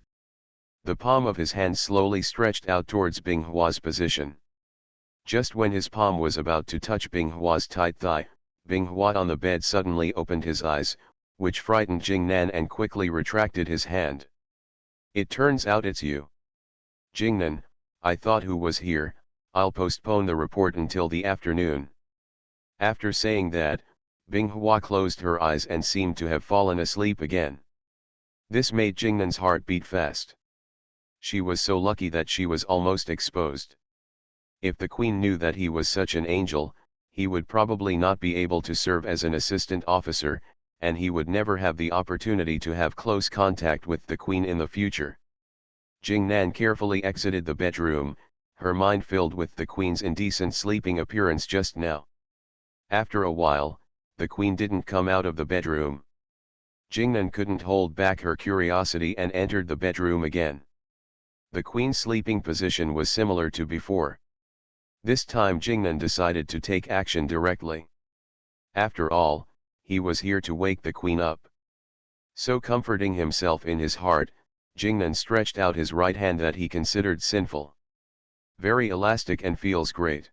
The palm of his hand slowly stretched out towards Binghua's position. Just when his palm was about to touch Binghua's tight thigh, Binghua on the bed suddenly opened his eyes, which frightened Jingnan and quickly retracted his hand. "It turns out it's you." "Jingnan, I thought who was here, I'll postpone the report until the afternoon." After saying that, Binghua closed her eyes and seemed to have fallen asleep again. This made Jingnan's heart beat fast. She was so lucky that she was almost exposed. If the queen knew that he was such an angel, he would probably not be able to serve as an assistant officer, and he would never have the opportunity to have close contact with the queen in the future. Jingnan carefully exited the bedroom, her mind filled with the queen's indecent sleeping appearance just now. After a while, the queen didn't come out of the bedroom. Jingnan couldn't hold back her curiosity and entered the bedroom again. The queen's sleeping position was similar to before. This time Jingnan decided to take action directly. After all, he was here to wake the queen up. So comforting himself in his heart, Jingnan stretched out his right hand that he considered sinful. Very elastic and feels great.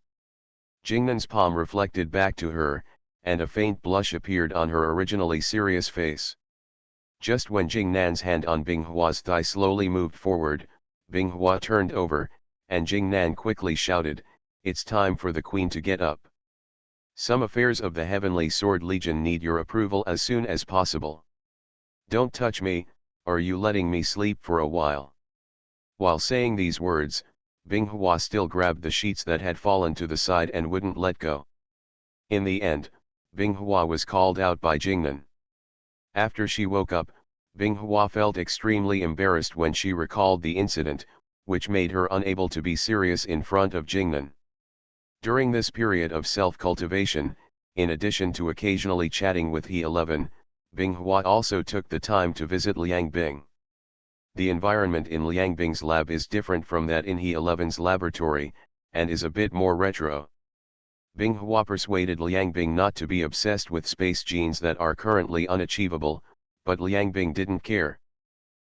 Jingnan's palm reflected back to her, and a faint blush appeared on her originally serious face. Just when Jingnan's hand on Binghua's thigh slowly moved forward, Binghua turned over, and Jingnan quickly shouted, "It's time for the queen to get up. Some affairs of the Heavenly Sword Legion need your approval as soon as possible. Don't touch me, are you letting me sleep for a while?" While saying these words, Binghua still grabbed the sheets that had fallen to the side and wouldn't let go. In the end, Binghua was called out by Jingnan. After she woke up, Binghua felt extremely embarrassed when she recalled the incident, which made her unable to be serious in front of Jingnan. During this period of self-cultivation, in addition to occasionally chatting with He 11, Binghua also took the time to visit Liang Bing. The environment in Liang Bing's lab is different from that in He 11's laboratory, and is a bit more retro. Binghua persuaded Liang Bing not to be obsessed with space genes that are currently unachievable, but Liang Bing didn't care.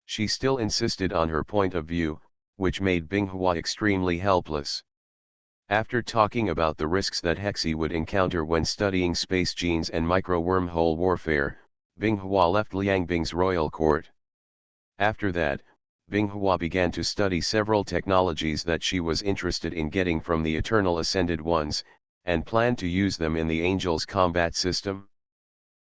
She still insisted on her point of view, which made Binghua extremely helpless. After talking about the risks that Hexi would encounter when studying space genes and micro-wormhole warfare, Binghua left Liang Bing's royal court. After that, Binghua began to study several technologies that she was interested in getting from the Eternal Ascended Ones, and planned to use them in the Angels' combat system.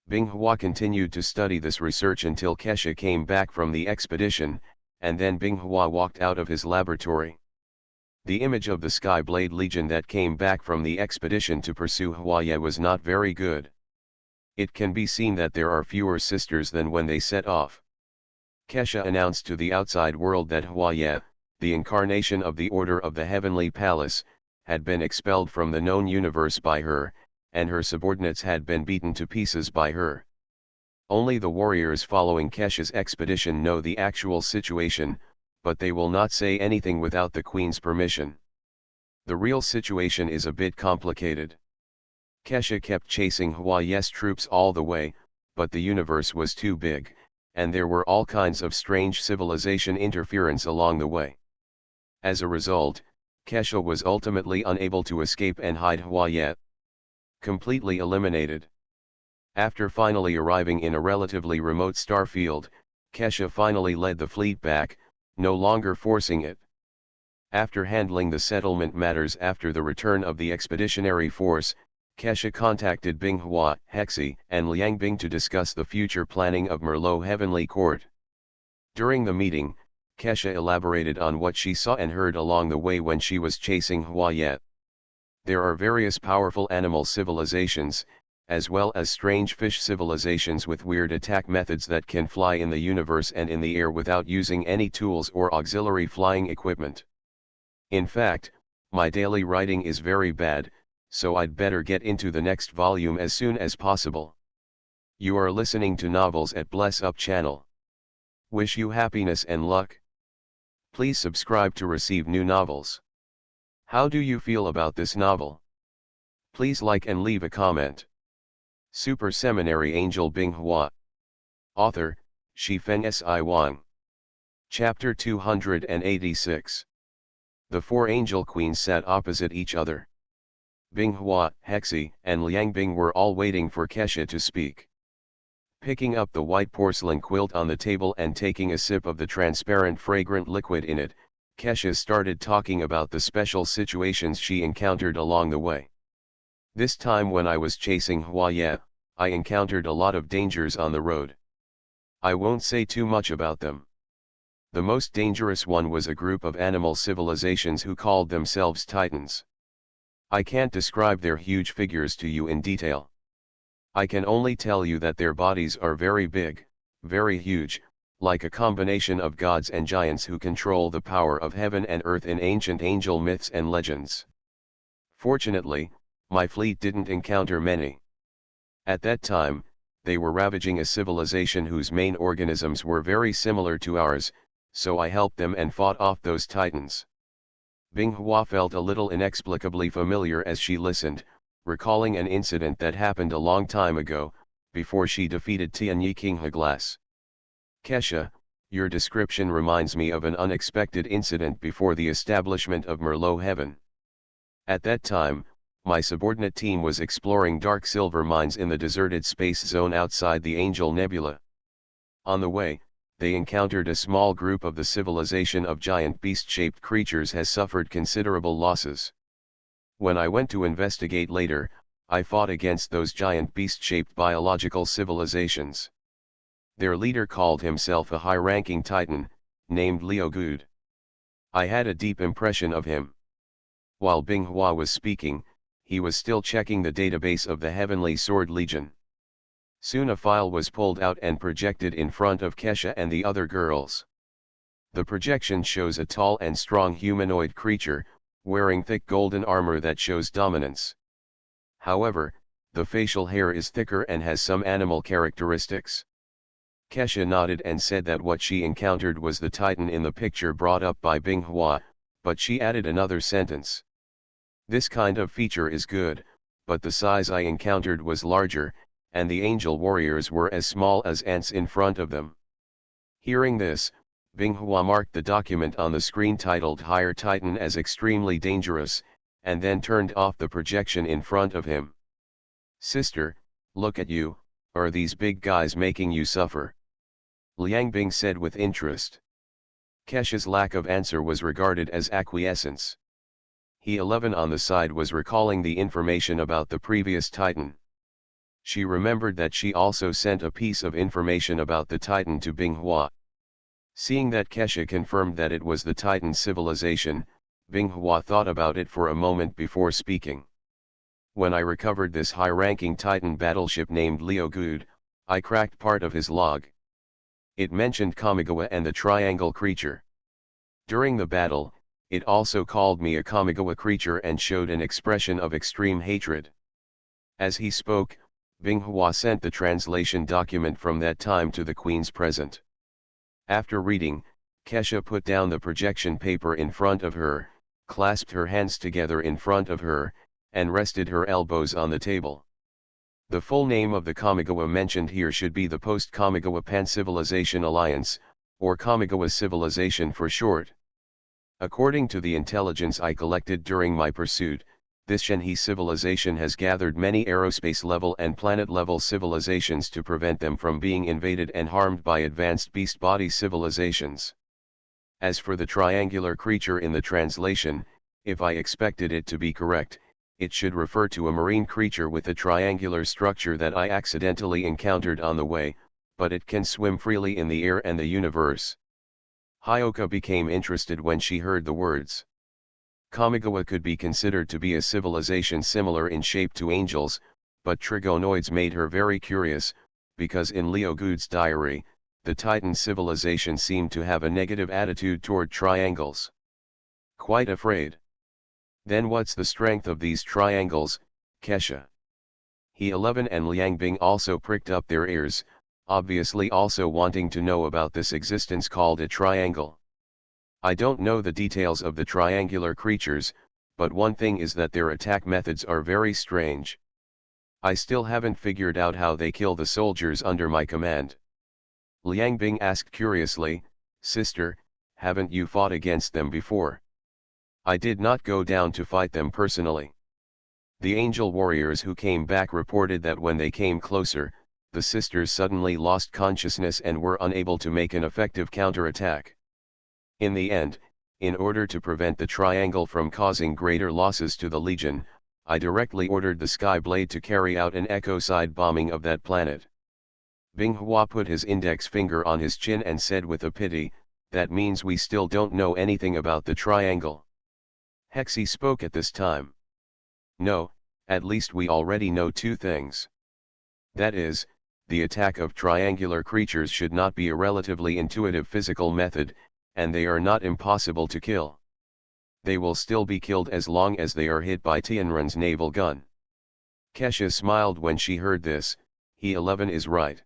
Binghua continued to study this research until Kesha came back from the expedition, and then Binghua walked out of his laboratory. The image of the Skyblade Legion that came back from the expedition to pursue Huaye was not very good. It can be seen that there are fewer sisters than when they set off. Kesha announced to the outside world that Huaye, the incarnation of the Order of the Heavenly Palace, had been expelled from the known universe by her, and her subordinates had been beaten to pieces by her. Only the warriors following Kesha's expedition know the actual situation, but they will not say anything without the Queen's permission. The real situation is a bit complicated. Kesha kept chasing Huaye's troops all the way, but the universe was too big, and there were all kinds of strange civilization interference along the way. As a result, Kesha was ultimately unable to escape and hide Huaye. Completely eliminated. After finally arriving in a relatively remote star field, Kesha finally led the fleet back, no longer forcing it. After handling the settlement matters after the return of the expeditionary force, Kesha contacted Binghua, Hexi, and Liang Bing to discuss the future planning of Merlot Heavenly Court. During the meeting, Kesha elaborated on what she saw and heard along the way when she was chasing Huaye. There are various powerful animal civilizations, as well as strange fish civilizations with weird attack methods that can fly in the universe and in the air without using any tools or auxiliary flying equipment. In fact, my daily writing is very bad, so I'd better get into the next volume as soon as possible. You are listening to Novels at Bless Up channel. Wish you happiness and luck. Please subscribe to receive new novels. How do you feel about this novel? Please like and leave a comment. Super Seminary Angel Binghua. Author, Shifeng Si Wang. Chapter 286. The four angel queens sat opposite each other. Binghua, Hexi, and Liang Bing were all waiting for Kesha to speak. Picking up the white porcelain quilt on the table and taking a sip of the transparent fragrant liquid in it, Kesha started talking about the special situations she encountered along the way. This time when I was chasing Huaye, I encountered a lot of dangers on the road. I won't say too much about them. The most dangerous one was a group of animal civilizations who called themselves Titans. I can't describe their huge figures to you in detail. I can only tell you that their bodies are very big, very huge, like a combination of gods and giants who control the power of heaven and earth in ancient angel myths and legends. Fortunately, my fleet didn't encounter many. At that time, they were ravaging a civilization whose main organisms were very similar to ours, so I helped them and fought off those titans. Binghua felt a little inexplicably familiar as she listened, recalling an incident that happened a long time ago, before she defeated Tianyi King Haglas. Kesha, your description reminds me of an unexpected incident before the establishment of Merlot Heaven. At that time, my subordinate team was exploring dark silver mines in the deserted space zone outside the Angel Nebula. On the way, they encountered a small group of the civilization of giant beast-shaped creatures has suffered considerable losses. When I went to investigate later, I fought against those giant beast-shaped biological civilizations. Their leader called himself a high-ranking titan, named Liu Gud. I had a deep impression of him. While Binghua was speaking, he was still checking the database of the Heavenly Sword Legion. Soon a file was pulled out and projected in front of Kesha and the other girls. The projection shows a tall and strong humanoid creature, wearing thick golden armor that shows dominance. However, the facial hair is thicker and has some animal characteristics. Kesha nodded and said that what she encountered was the Titan in the picture brought up by Binghua, but she added another sentence. This kind of feature is good, but the size I encountered was larger, and the angel warriors were as small as ants in front of them. Hearing this, Binghua marked the document on the screen titled Higher Titan as extremely dangerous, and then turned off the projection in front of him. Sister, look at you, are these big guys making you suffer? Liang Bing said with interest. Kesha's lack of answer was regarded as acquiescence. He 11 on the side was recalling the information about the previous Titan. She remembered that she also sent a piece of information about the Titan to Binghua. Seeing that Kesha confirmed that it was the Titan civilization, Binghua thought about it for a moment before speaking. When I recovered this high-ranking Titan battleship named Liu Gud, I cracked part of his log. It mentioned Kamigawa and the triangle creature. During the battle, it also called me a Kamigawa creature and showed an expression of extreme hatred. As he spoke, Binghua sent the translation document from that time to the Queen's present. After reading, Kesha put down the projection paper in front of her, clasped her hands together in front of her, and rested her elbows on the table. The full name of the Kamigawa mentioned here should be the Post-Kamigawa Pan-Civilization Alliance, or Kamigawa Civilization for short. According to the intelligence I collected during my pursuit, this Shenhe civilization has gathered many aerospace-level and planet-level civilizations to prevent them from being invaded and harmed by advanced beast-body civilizations. As for the triangular creature in the translation, if I expected it to be correct, it should refer to a marine creature with a triangular structure that I accidentally encountered on the way, but it can swim freely in the air and the universe. Hyoka became interested when she heard the words. Kamigawa could be considered to be a civilization similar in shape to angels, but trigonoids made her very curious, because in Liu Gud's diary, the Titan civilization seemed to have a negative attitude toward triangles. Quite afraid. Then what's the strength of these triangles, Kesha? He 11 and Liang Bing also pricked up their ears, obviously also wanting to know about this existence called a triangle. I don't know the details of the triangular creatures, but one thing is that their attack methods are very strange. I still haven't figured out how they kill the soldiers under my command. Liang Bing asked curiously, Sister, haven't you fought against them before? I did not go down to fight them personally. The angel warriors who came back reported that when they came closer, the sisters suddenly lost consciousness and were unable to make an effective counterattack. In the end, in order to prevent the triangle from causing greater losses to the Legion, I directly ordered the Skyblade to carry out an ecocide bombing of that planet. Binghua put his index finger on his chin and said with a pity, that means we still don't know anything about the triangle. Hexi spoke at this time. No, at least we already know two things. That is, the attack of triangular creatures should not be a relatively intuitive physical method, and they are not impossible to kill. They will still be killed as long as they are hit by Tianren's naval gun. Kesha smiled when she heard this. He 11 is right.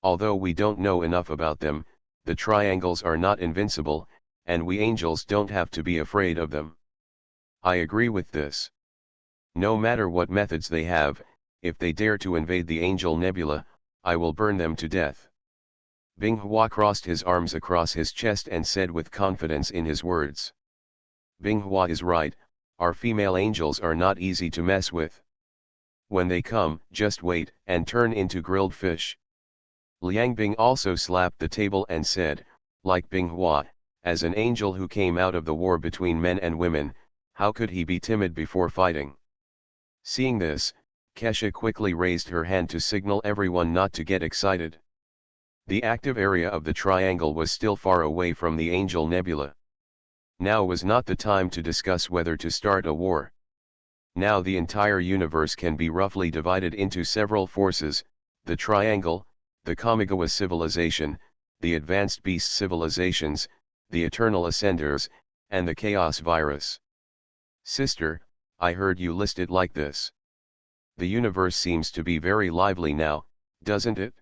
Although we don't know enough about them, the triangles are not invincible, and we angels don't have to be afraid of them. I agree with this. No matter what methods they have, if they dare to invade the Angel Nebula, I will burn them to death. Binghua crossed his arms across his chest and said with confidence in his words. Binghua is right, our female angels are not easy to mess with. When they come, just wait and turn into grilled fish. Liang Bing also slapped the table and said, like Binghua, as an angel who came out of the war between men and women, how could he be timid before fighting? Seeing this, Kesha quickly raised her hand to signal everyone not to get excited. The active area of the triangle was still far away from the Angel Nebula. Now was not the time to discuss whether to start a war. Now the entire universe can be roughly divided into several forces: the triangle, the Kamigawa civilization, the advanced beast civilizations, the eternal ascenders, and the chaos virus. Sister, I heard you list it like this. The universe seems to be very lively now, doesn't it?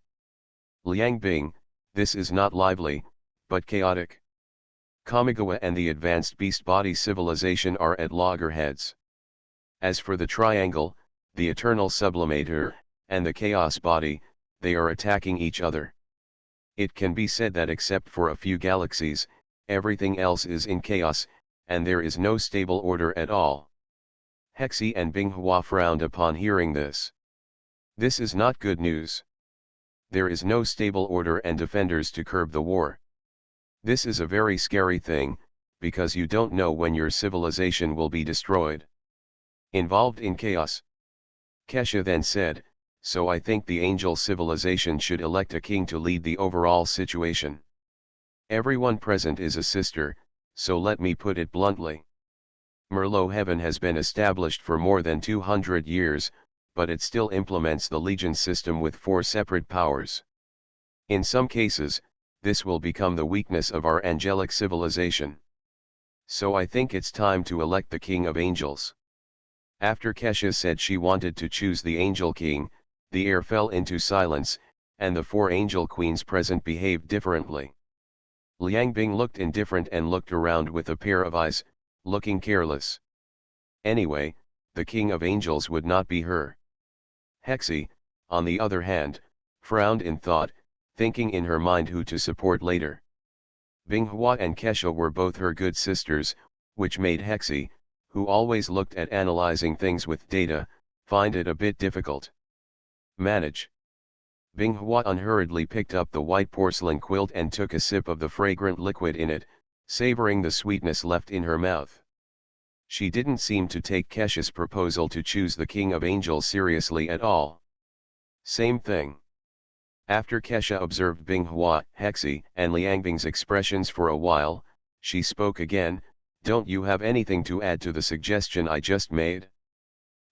Liang Bing, this is not lively, but chaotic. Kamigawa and the advanced beast body civilization are at loggerheads. As for the triangle, the eternal sublimator, and the chaos body, they are attacking each other. It can be said that except for a few galaxies, everything else is in chaos, and there is no stable order at all. Hexi and Binghua frowned upon hearing this. This is not good news. There is no stable order and defenders to curb the war. This is a very scary thing, because you don't know when your civilization will be destroyed. Involved in chaos. Kesha then said, so I think the angel civilization should elect a king to lead the overall situation. Everyone present is a sister, so let me put it bluntly. Merlot Heaven has been established for more than 200 years, but it still implements the Legion system with 4 separate powers. In some cases, this will become the weakness of our angelic civilization. So I think it's time to elect the King of Angels. After Kesha said she wanted to choose the Angel King, the air fell into silence, and the 4 angel queens present behaved differently. Liang Bing looked indifferent and looked around with a pair of eyes, looking careless. Anyway, the King of Angels would not be her. Hexi, on the other hand, frowned in thought, thinking in her mind who to support later. Binghua and Kesha were both her good sisters, which made Hexi, who always looked at analyzing things with data, find it a bit difficult. Manage. Binghua unhurriedly picked up the white porcelain quilt and took a sip of the fragrant liquid in it, savoring the sweetness left in her mouth. She didn't seem to take Kesha's proposal to choose the King of Angels seriously at all. Same thing. After Kesha observed Binghua, Hexi, and Liangbing's expressions for a while, she spoke again, don't you have anything to add to the suggestion I just made?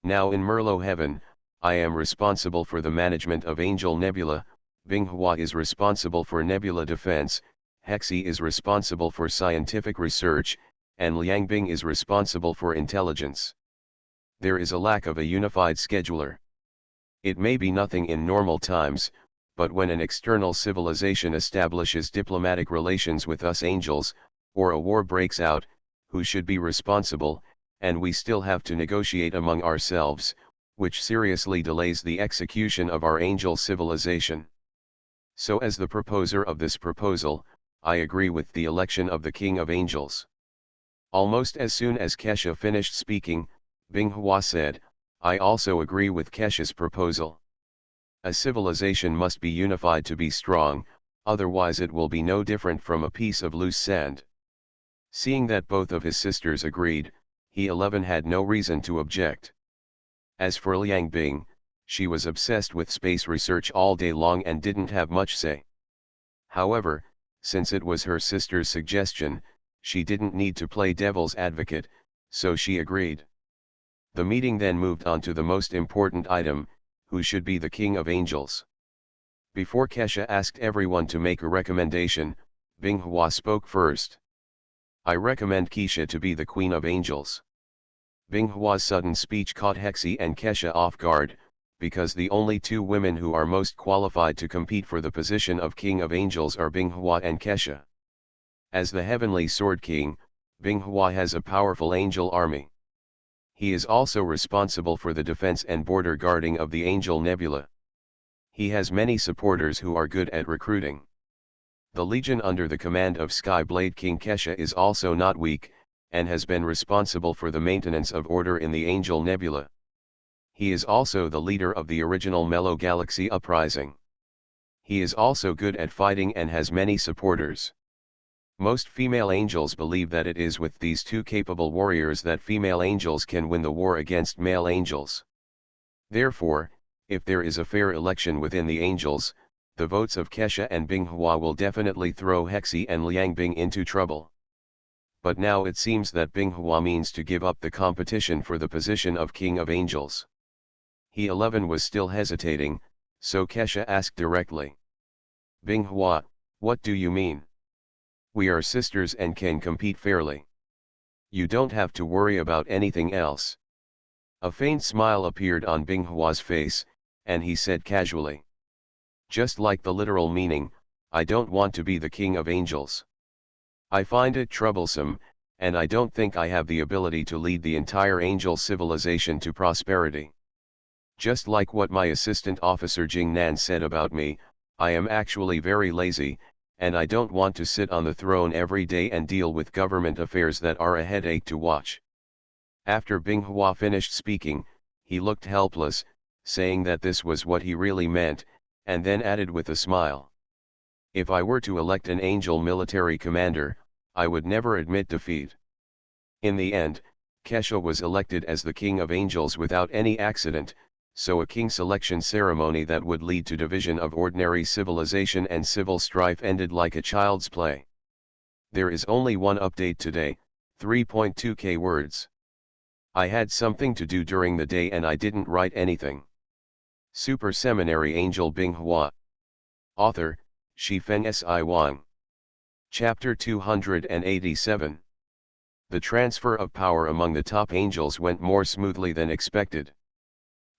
Now in Merlot Heaven, I am responsible for the management of Angel Nebula, Binghua is responsible for nebula defense, Hexi is responsible for scientific research, and Liangbing is responsible for intelligence. There is a lack of a unified scheduler. It may be nothing in normal times, but when an external civilization establishes diplomatic relations with us angels, or a war breaks out, who should be responsible, and we still have to negotiate among ourselves, which seriously delays the execution of our angel civilization. So as the proposer of this proposal, I agree with the election of the King of Angels. Almost as soon as Kesha finished speaking, Binghua said, I also agree with Kesha's proposal. A civilization must be unified to be strong, otherwise it will be no different from a piece of loose sand. Seeing that both of his sisters agreed, he 11 had no reason to object. As for Liang Bing, she was obsessed with space research all day long and didn't have much say. However, since it was her sister's suggestion, she didn't need to play devil's advocate, so she agreed. The meeting then moved on to the most important item, who should be the King of Angels. Before Kesha asked everyone to make a recommendation, Binghua spoke first. I recommend Kesha to be the Queen of Angels. Binghua's sudden speech caught Hexi and Kesha off guard, because the only 2 women who are most qualified to compete for the position of King of Angels are Binghua and Kesha. As the Heavenly Sword King, Binghua has a powerful angel army. He is also responsible for the defense and border guarding of the Angel Nebula. He has many supporters who are good at recruiting. The Legion under the command of Skyblade King Kesha is also not weak, and has been responsible for the maintenance of order in the Angel Nebula. He is also the leader of the original Mellow Galaxy uprising. He is also good at fighting and has many supporters. Most female angels believe that it is with these two capable warriors that female angels can win the war against male angels. Therefore, if there is a fair election within the angels, the votes of Kesha and Binghua will definitely throw Hexi and Liangbing into trouble. But now it seems that Binghua means to give up the competition for the position of King of Angels. He 11 was still hesitating, so Kesha asked directly. Binghua, what do you mean? We are sisters and can compete fairly. You don't have to worry about anything else. A faint smile appeared on Binghua's face, and he said casually. Just like the literal meaning, I don't want to be the king of angels. I find it troublesome, and I don't think I have the ability to lead the entire angel civilization to prosperity. Just like what my assistant officer Jingnan said about me, I am actually very lazy, and I don't want to sit on the throne every day and deal with government affairs that are a headache to watch. After Binghua finished speaking, he looked helpless, saying that this was what he really meant, and then added with a smile. If I were to elect an angel military commander, I would never admit defeat. In the end, Kesha was elected as the king of angels without any accident, so a king selection ceremony that would lead to division of ordinary civilization and civil strife ended like a child's play. There is only one update today, 3.2k words. I had something to do during the day and I didn't write anything. Super Seminary Angel Binghua. Author, Shifeng Si Wang. Chapter 287. The transfer of power among the top angels went more smoothly than expected.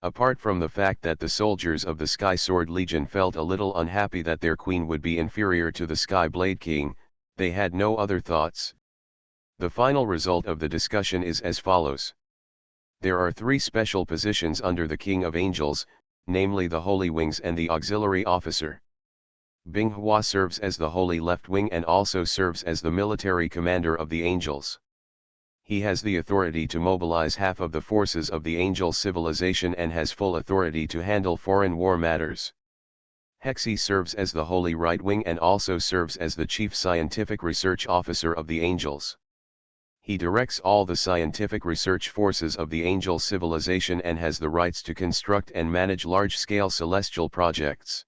Apart from the fact that the soldiers of the Sky Sword Legion felt a little unhappy that their queen would be inferior to the Sky Blade King, they had no other thoughts. The final result of the discussion is as follows. There are 3 special positions under the King of Angels, namely the Holy Wings and the Auxiliary Officer. Binghua serves as the Holy Left Wing and also serves as the military commander of the angels. He has the authority to mobilize half of the forces of the angel civilization and has full authority to handle foreign war matters. Hexi serves as the Holy Right Wing and also serves as the Chief Scientific Research Officer of the angels. He directs all the scientific research forces of the angel civilization and has the rights to construct and manage large-scale celestial projects.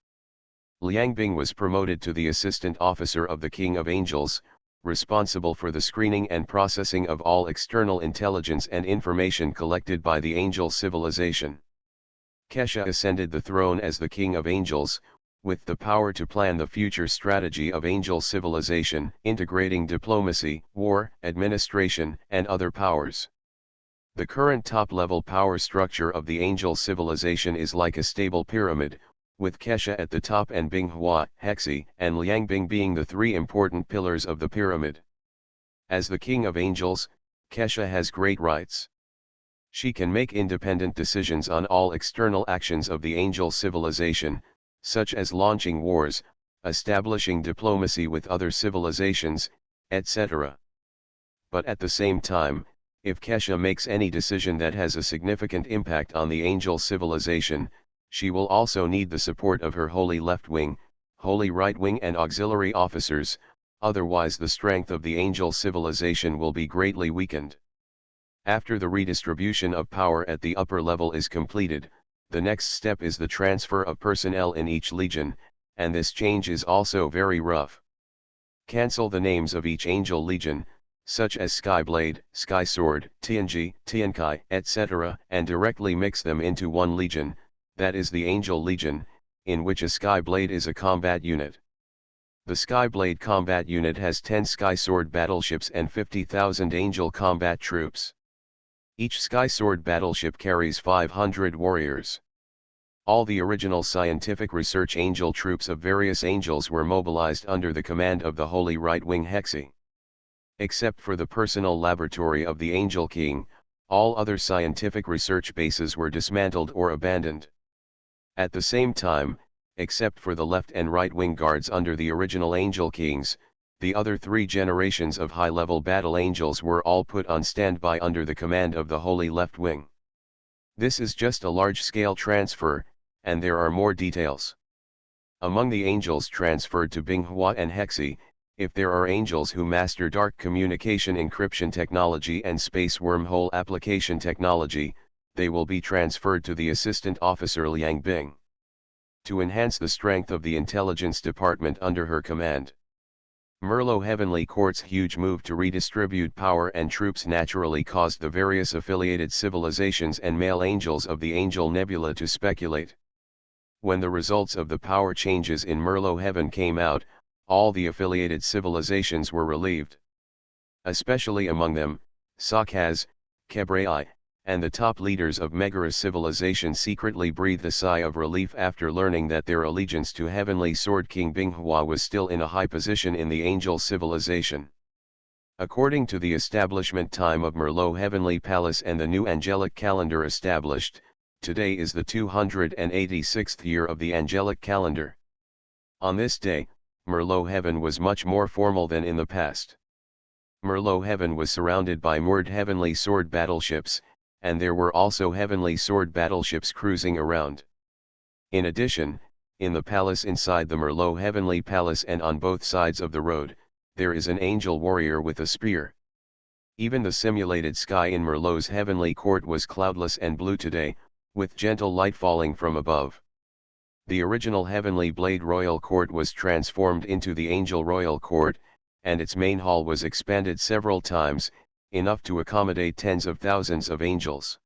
Liangbing was promoted to the Assistant Officer of the King of Angels, responsible for the screening and processing of all external intelligence and information collected by the angel civilization. Kesha ascended the throne as the King of Angels, with the power to plan the future strategy of angel civilization, integrating diplomacy, war, administration, and other powers. The current top-level power structure of the angel civilization is like a stable pyramid, with Kesha at the top and Binghua, Hexi, and Liangbing being the 3 important pillars of the pyramid. As the King of Angels, Kesha has great rights. She can make independent decisions on all external actions of the angel civilization, such as launching wars, establishing diplomacy with other civilizations, etc. But at the same time, if Kesha makes any decision that has a significant impact on the angel civilization, she will also need the support of her Holy Left Wing, Holy Right Wing and auxiliary officers, otherwise the strength of the angel civilization will be greatly weakened. After the redistribution of power at the upper level is completed, the next step is the transfer of personnel in each legion, and this change is also very rough. Cancel the names of each angel legion, such as Skyblade, Sky Sword, Tianji, Tiankai, etc., and directly mix them into one legion, that is the Angel Legion, in which a Skyblade is a combat unit. The Skyblade combat unit has 10 Sky Sword battleships and 50,000 Angel combat troops. Each Sky Sword battleship carries 500 warriors. All the original scientific research angel troops of various angels were mobilized under the command of the Holy Right Wing Hexi. Except for the personal laboratory of the Angel King, all other scientific research bases were dismantled or abandoned. At the same time, except for the left and right wing guards under the original Angel Kings, the other 3 generations of high-level battle angels were all put on standby under the command of the Holy Left Wing. This is just a large-scale transfer, and there are more details. Among the angels transferred to Binghua and Hexi, if there are angels who master dark communication encryption technology and space wormhole application technology, they will be transferred to the assistant officer Liang Bing, to enhance the strength of the intelligence department under her command. Merlot Heavenly Court's huge move to redistribute power and troops naturally caused the various affiliated civilizations and male angels of the Angel Nebula to speculate. When the results of the power changes in Merlot Heaven came out, all the affiliated civilizations were relieved. Especially among them, Sakaz, Kebrai, and the top leaders of Megara civilization secretly breathed a sigh of relief after learning that their allegiance to Heavenly Sword King Binghua was still in a high position in the angel civilization. According to the establishment time of Merlot Heavenly Palace and the new angelic calendar established, today is the 286th year of the angelic calendar. On this day, Merlot Heaven was much more formal than in the past. Merlot Heaven was surrounded by moored Heavenly Sword battleships, and there were also Heavenly Sword battleships cruising around. In addition, in the palace inside the Merlot Heavenly Palace and on both sides of the road, there is an angel warrior with a spear. Even the simulated sky in Merlot's Heavenly Court was cloudless and blue today, with gentle light falling from above. The original Heavenly Blade Royal Court was transformed into the Angel Royal Court, and its main hall was expanded several times, enough to accommodate tens of thousands of angels.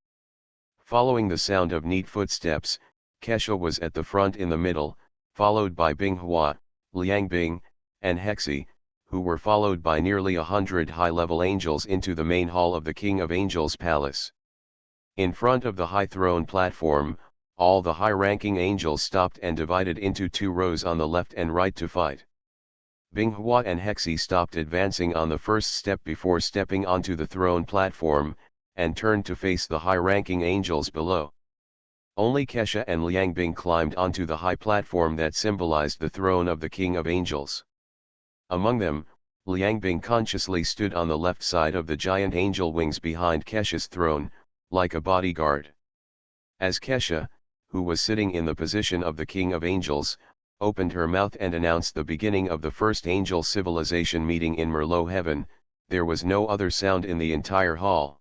Following the sound of neat footsteps, Kesha was at the front in the middle, followed by Binghua, Liang Bing, and Hexi, who were followed by nearly 100 high-level angels into the main hall of the King of Angels Palace. In front of the high throne platform, all the high-ranking angels stopped and divided into two rows on the left and right to fight. Binghua and Hexi stopped advancing on the first step before stepping onto the throne platform, and turned to face the high-ranking angels below. Only Kesha and Liang Bing climbed onto the high platform that symbolized the throne of the King of Angels. Among them, Liang Bing consciously stood on the left side of the giant angel wings behind Kesha's throne, like a bodyguard. As Kesha, who was sitting in the position of the King of Angels, opened her mouth and announced the beginning of the first angel civilization meeting in Merlot Heaven, there was no other sound in the entire hall.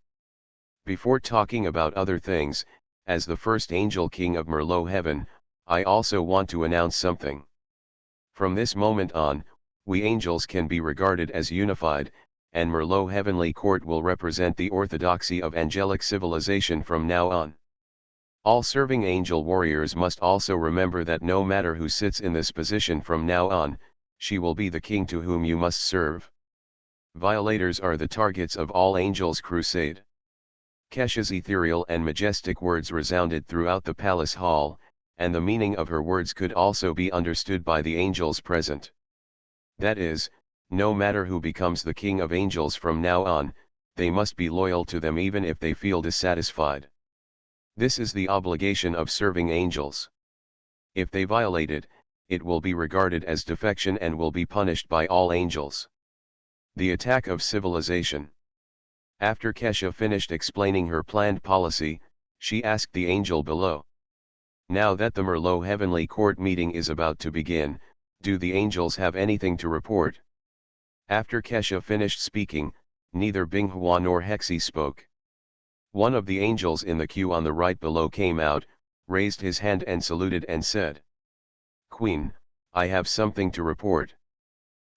Before talking about other things, as the first angel king of Merlot Heaven, I also want to announce something. From this moment on, we angels can be regarded as unified, and Merlot Heavenly Court will represent the orthodoxy of angelic civilization from now on. All serving angel warriors must also remember that no matter who sits in this position from now on, she will be the king to whom you must serve. Violators are the targets of all angels' crusade. Kesha's ethereal and majestic words resounded throughout the palace hall, and the meaning of her words could also be understood by the angels present. That is, no matter who becomes the king of angels from now on, they must be loyal to them even if they feel dissatisfied. This is the obligation of serving angels. If they violate it, it will be regarded as defection and will be punished by all angels. The attack of civilization. After Kesha finished explaining her planned policy, she asked the angel below. Now that the Merlot Heavenly Court meeting is about to begin, do the angels have anything to report? After Kesha finished speaking, neither Binghua nor Hexi spoke. One of the angels in the queue on the right below came out, raised his hand and saluted and said, "Queen, I have something to report."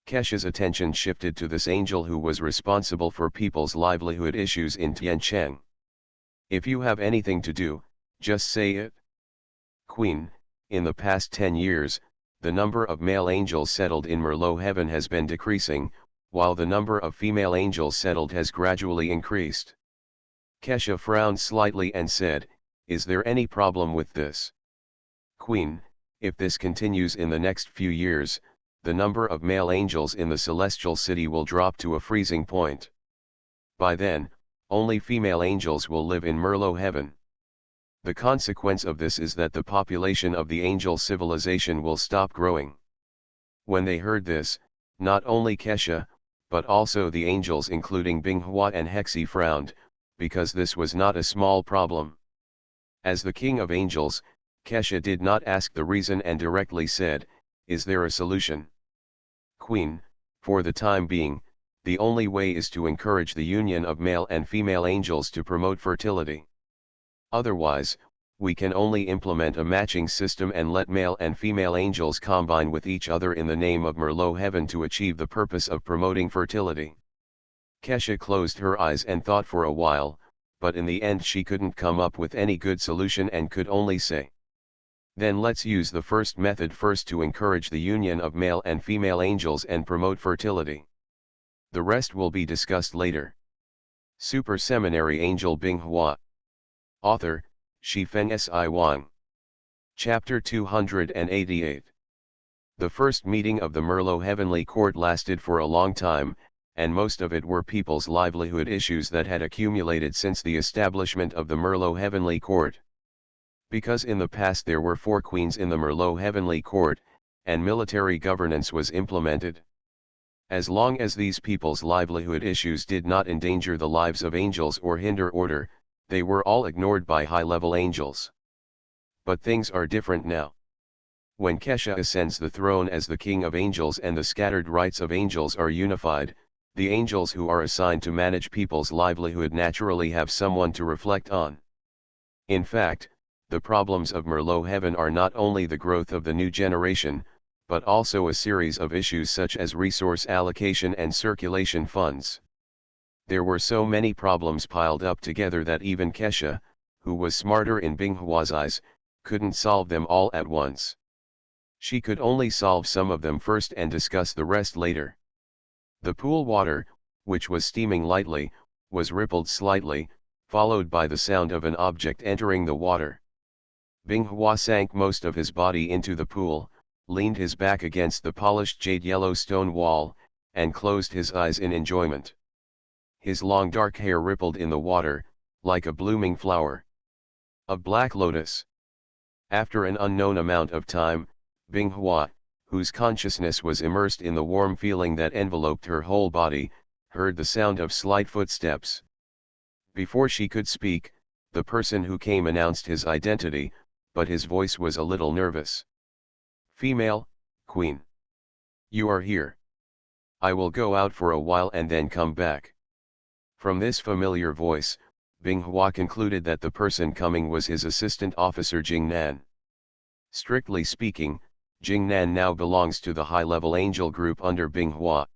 Kesha's attention shifted to this angel who was responsible for people's livelihood issues in Tiancheng. "If you have anything to do, just say it." "Queen, in the past 10 years, the number of male angels settled in Merlot Heaven has been decreasing, while the number of female angels settled has gradually increased." Kesha frowned slightly and said, "Is there any problem with this?" "Queen, if this continues in the next few years, the number of male angels in the celestial city will drop to a freezing point. By then, only female angels will live in Merlot Heaven. The consequence of this is that the population of the angel civilization will stop growing." When they heard this, not only Kesha, but also the angels including Binghua and Hexi frowned, because this was not a small problem. As the King of Angels, Kesha did not ask the reason and directly said, Is there a solution? Queen, for the time being, the only way is to encourage the union of male and female angels to promote fertility. Otherwise, we can only implement a matching system and let male and female angels combine with each other in the name of Merlot heaven to achieve the purpose of promoting fertility. Kesha closed her eyes and thought for a while, but in the end she couldn't come up with any good solution and could only say, "Then let's use the first method first to encourage the union of male and female angels and promote fertility. The rest will be discussed later." Super Seminary Angel Binghua. Author, Shifeng Si Wang. Chapter 288. The first meeting of the Merlot Heavenly Court lasted for a long time, and most of it were people's livelihood issues that had accumulated since the establishment of the Merlot Heavenly Court. Because in the past there were 4 queens in the Merlot Heavenly Court, and military governance was implemented. As long as these people's livelihood issues did not endanger the lives of angels or hinder order, they were all ignored by high-level angels. But things are different now. When Kesha ascends the throne as the king of angels and the scattered rights of angels are unified, the angels who are assigned to manage people's livelihood naturally have someone to reflect on. In fact, the problems of Merlot heaven are not only the growth of the new generation, but also a series of issues such as resource allocation and circulation funds. There were so many problems piled up together that even Kesha, who was smarter in Binghua's eyes, couldn't solve them all at once. She could only solve some of them first and discuss the rest later. The pool water, which was steaming lightly, was rippled slightly, followed by the sound of an object entering the water. Binghua sank most of his body into the pool, leaned his back against the polished jade yellow stone wall, and closed his eyes in enjoyment. His long dark hair rippled in the water, like a blooming flower. A black lotus. After an unknown amount of time, Binghua, whose consciousness was immersed in the warm feeling that enveloped her whole body, heard the sound of slight footsteps. Before she could speak, the person who came announced his identity, but his voice was a little nervous. "Female, Queen. You are here. I will go out for a while and then come back." From this familiar voice, Binghua concluded that the person coming was his assistant officer Jingnan. Strictly speaking, Jingnan now belongs to the high-level angel group under Binghua.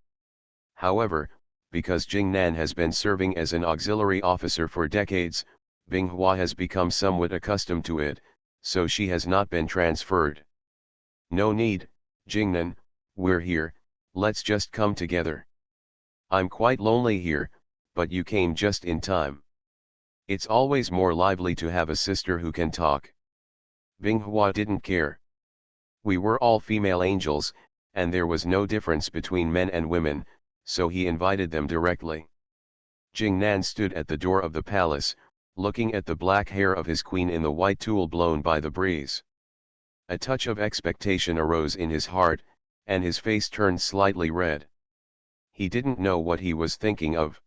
However, because Jingnan has been serving as an auxiliary officer for decades, Binghua has become somewhat accustomed to it, so she has not been transferred. "No need, Jingnan, we're here, let's just come together. I'm quite lonely here, but you came just in time. It's always more lively to have a sister who can talk." Binghua didn't care. We were all female angels, and there was no difference between men and women, so he invited them directly. Jingnan stood at the door of the palace, looking at the black hair of his queen in the white tulle blown by the breeze. A touch of expectation arose in his heart, and his face turned slightly red. He didn't know what he was thinking of.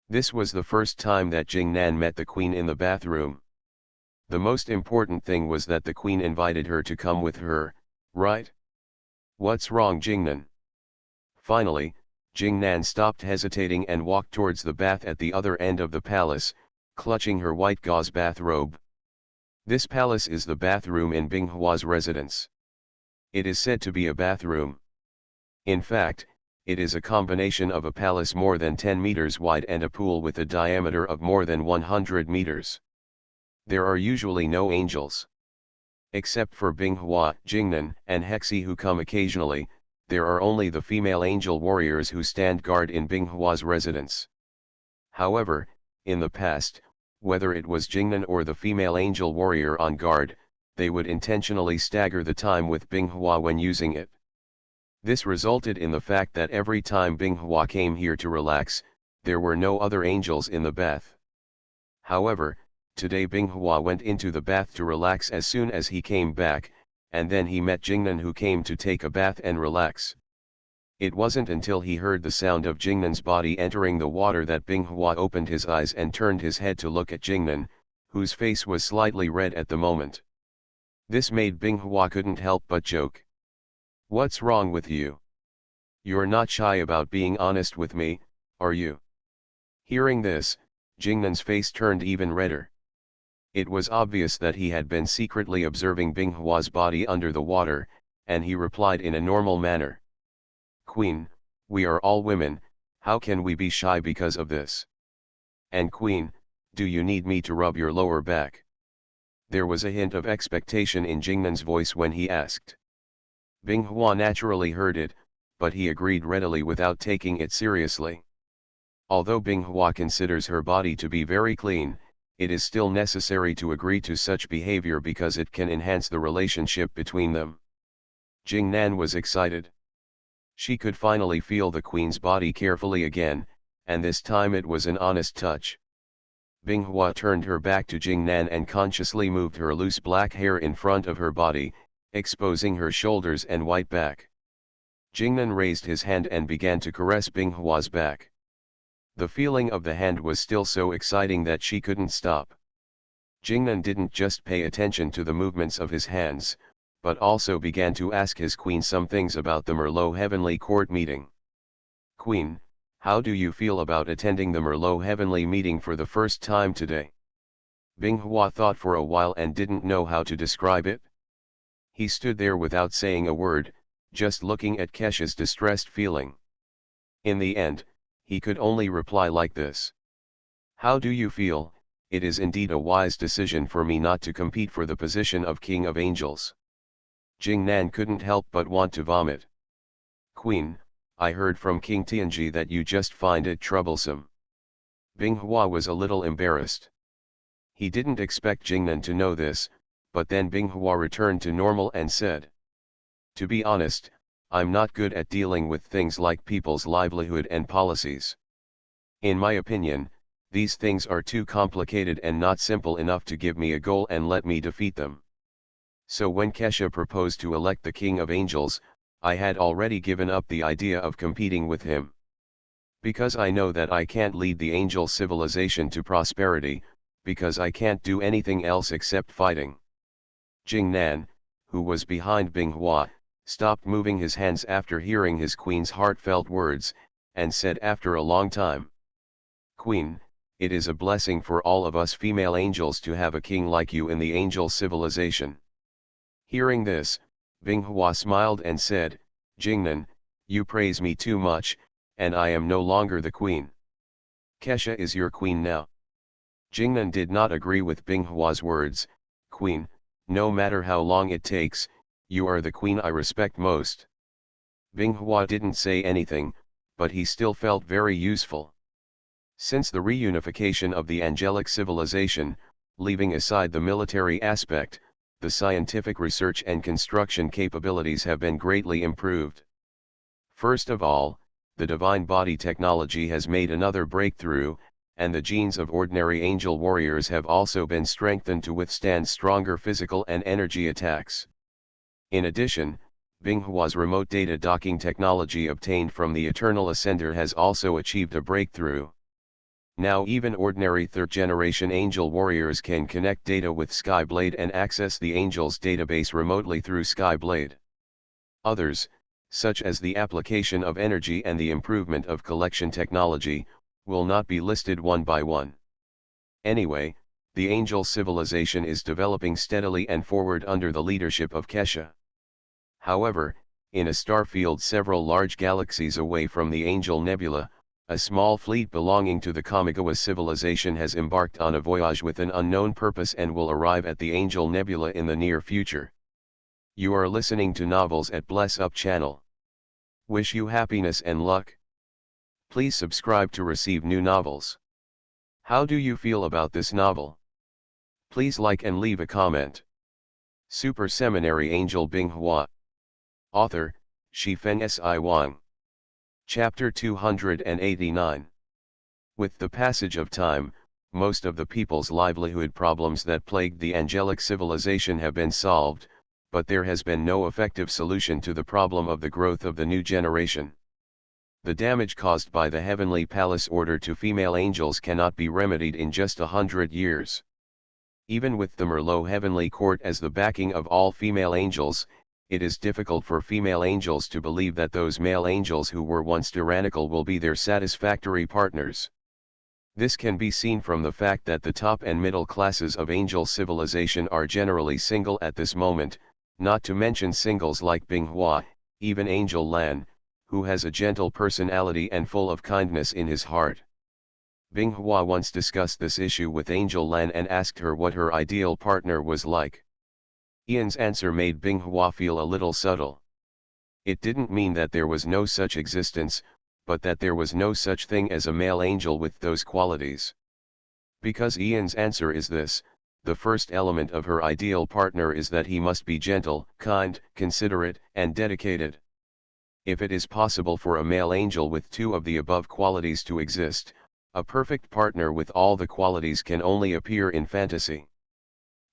This was the first time that Jingnan met the queen in the bathroom. The most important thing was that the queen invited her to come with her, right? "What's wrong, Jingnan?" Finally, Jingnan stopped hesitating and walked towards the bath at the other end of the palace, clutching her white gauze bathrobe. This palace is the bathroom in Binghua's residence. It is said to be a bathroom. In fact, it is a combination of a palace more than 10 meters wide and a pool with a diameter of more than 100 meters. There are usually no angels. Except for Binghua, Jingnan, and Hexi who come occasionally, there are only the female angel warriors who stand guard in Binghua's residence. However, in the past, whether it was Jingnan or the female angel warrior on guard, they would intentionally stagger the time with Binghua when using it. This resulted in the fact that every time Binghua came here to relax, there were no other angels in the bath. However, today Binghua went into the bath to relax as soon as he came back, and then he met Jingnan who came to take a bath and relax. It wasn't until he heard the sound of Jingnan's body entering the water that Binghua opened his eyes and turned his head to look at Jingnan, whose face was slightly red at the moment. This made Binghua couldn't help but joke. What's wrong with you? You're not shy about being honest with me, are you? Hearing this, Jingnan's face turned even redder. It was obvious that he had been secretly observing Binghua's body under the water, and he replied in a normal manner. Queen, we are all women, how can we be shy because of this? And Queen, do you need me to rub your lower back? There was a hint of expectation in Jingnan's voice when he asked. Binghua naturally heard it, but he agreed readily without taking it seriously. Although Binghua considers her body to be very clean, it is still necessary to agree to such behavior because it can enhance the relationship between them. Jingnan was excited. She could finally feel the queen's body carefully again, and this time it was an honest touch. Binghua turned her back to Jingnan and consciously moved her loose black hair in front of her body, exposing her shoulders and white back. Jingnan raised his hand and began to caress Binghua's back. The feeling of the hand was still so exciting that she couldn't stop. Jingnan didn't just pay attention to the movements of his hands, but also began to ask his queen some things about the Merlot Heavenly Court meeting. Queen, how do you feel about attending the Merlot Heavenly meeting for the first time today? Binghua thought for a while and didn't know how to describe it. He stood there without saying a word, just looking at Kesha's distressed feeling. In the end, he could only reply like this. How do you feel? It is indeed a wise decision for me not to compete for the position of King of Angels. Jingnan couldn't help but want to vomit. Queen, I heard from King Tianji that you just find it troublesome. Binghua was a little embarrassed. He didn't expect Jingnan to know this, but then Binghua returned to normal and said. To be honest, I'm not good at dealing with things like people's livelihood and policies. In my opinion, these things are too complicated and not simple enough to give me a goal and let me defeat them. So when Kesha proposed to elect the King of Angels, I had already given up the idea of competing with him. Because I know that I can't lead the angel civilization to prosperity, because I can't do anything else except fighting. Jingnan, who was behind Binghua, stopped moving his hands after hearing his queen's heartfelt words, and said after a long time. Queen, it is a blessing for all of us female angels to have a king like you in the angel civilization. Hearing this, Binghua smiled and said, Jingnan, you praise me too much, and I am no longer the queen. Kesha is your queen now. Jingnan did not agree with Binghua's words. Queen, no matter how long it takes, you are the queen I respect most. Binghua didn't say anything, but he still felt very useful. Since the reunification of the angelic civilization, leaving aside the military aspect, the scientific research and construction capabilities have been greatly improved. First of all, the divine body technology has made another breakthrough, and the genes of ordinary angel warriors have also been strengthened to withstand stronger physical and energy attacks. In addition, Binghua's remote data docking technology obtained from the Eternal Ascender has also achieved a breakthrough. Now even ordinary third-generation angel warriors can connect data with Skyblade and access the angel's database remotely through Skyblade. Others, such as the application of energy and the improvement of collection technology, will not be listed one by one. Anyway, the angel civilization is developing steadily and forward under the leadership of Kesha. However, in a star field several large galaxies away from the Angel Nebula, a small fleet belonging to the Kamigawa civilization has embarked on a voyage with an unknown purpose and will arrive at the Angel Nebula in the near future. You are listening to Novels at Bless Up channel. Wish you happiness and luck. Please subscribe to receive new novels. How do you feel about this novel? Please like and leave a comment. Super Seminary Angel Binghua. Author, Shifeng Si Wang. Chapter 289. With the passage of time, most of the people's livelihood problems that plagued the angelic civilization have been solved, but there has been no effective solution to the problem of the growth of the new generation. The damage caused by the heavenly palace order to female angels cannot be remedied in just 100 years. Even with the Merlot Heavenly Court as the backing of all female angels, it is difficult for female angels to believe that those male angels who were once tyrannical will be their satisfactory partners. This can be seen from the fact that the top and middle classes of angel civilization are generally single at this moment, not to mention singles like Binghua, even Angel Lan, who has a gentle personality and full of kindness in his heart. Binghua once discussed this issue with Angel Lan and asked her what her ideal partner was like. Ian's answer made Binghua feel a little subtle. It didn't mean that there was no such existence, but that there was no such thing as a male angel with those qualities. Because Ian's answer is this, the first element of her ideal partner is that he must be gentle, kind, considerate, and dedicated. If it is possible for a male angel with two of the above qualities to exist, a perfect partner with all the qualities can only appear in fantasy.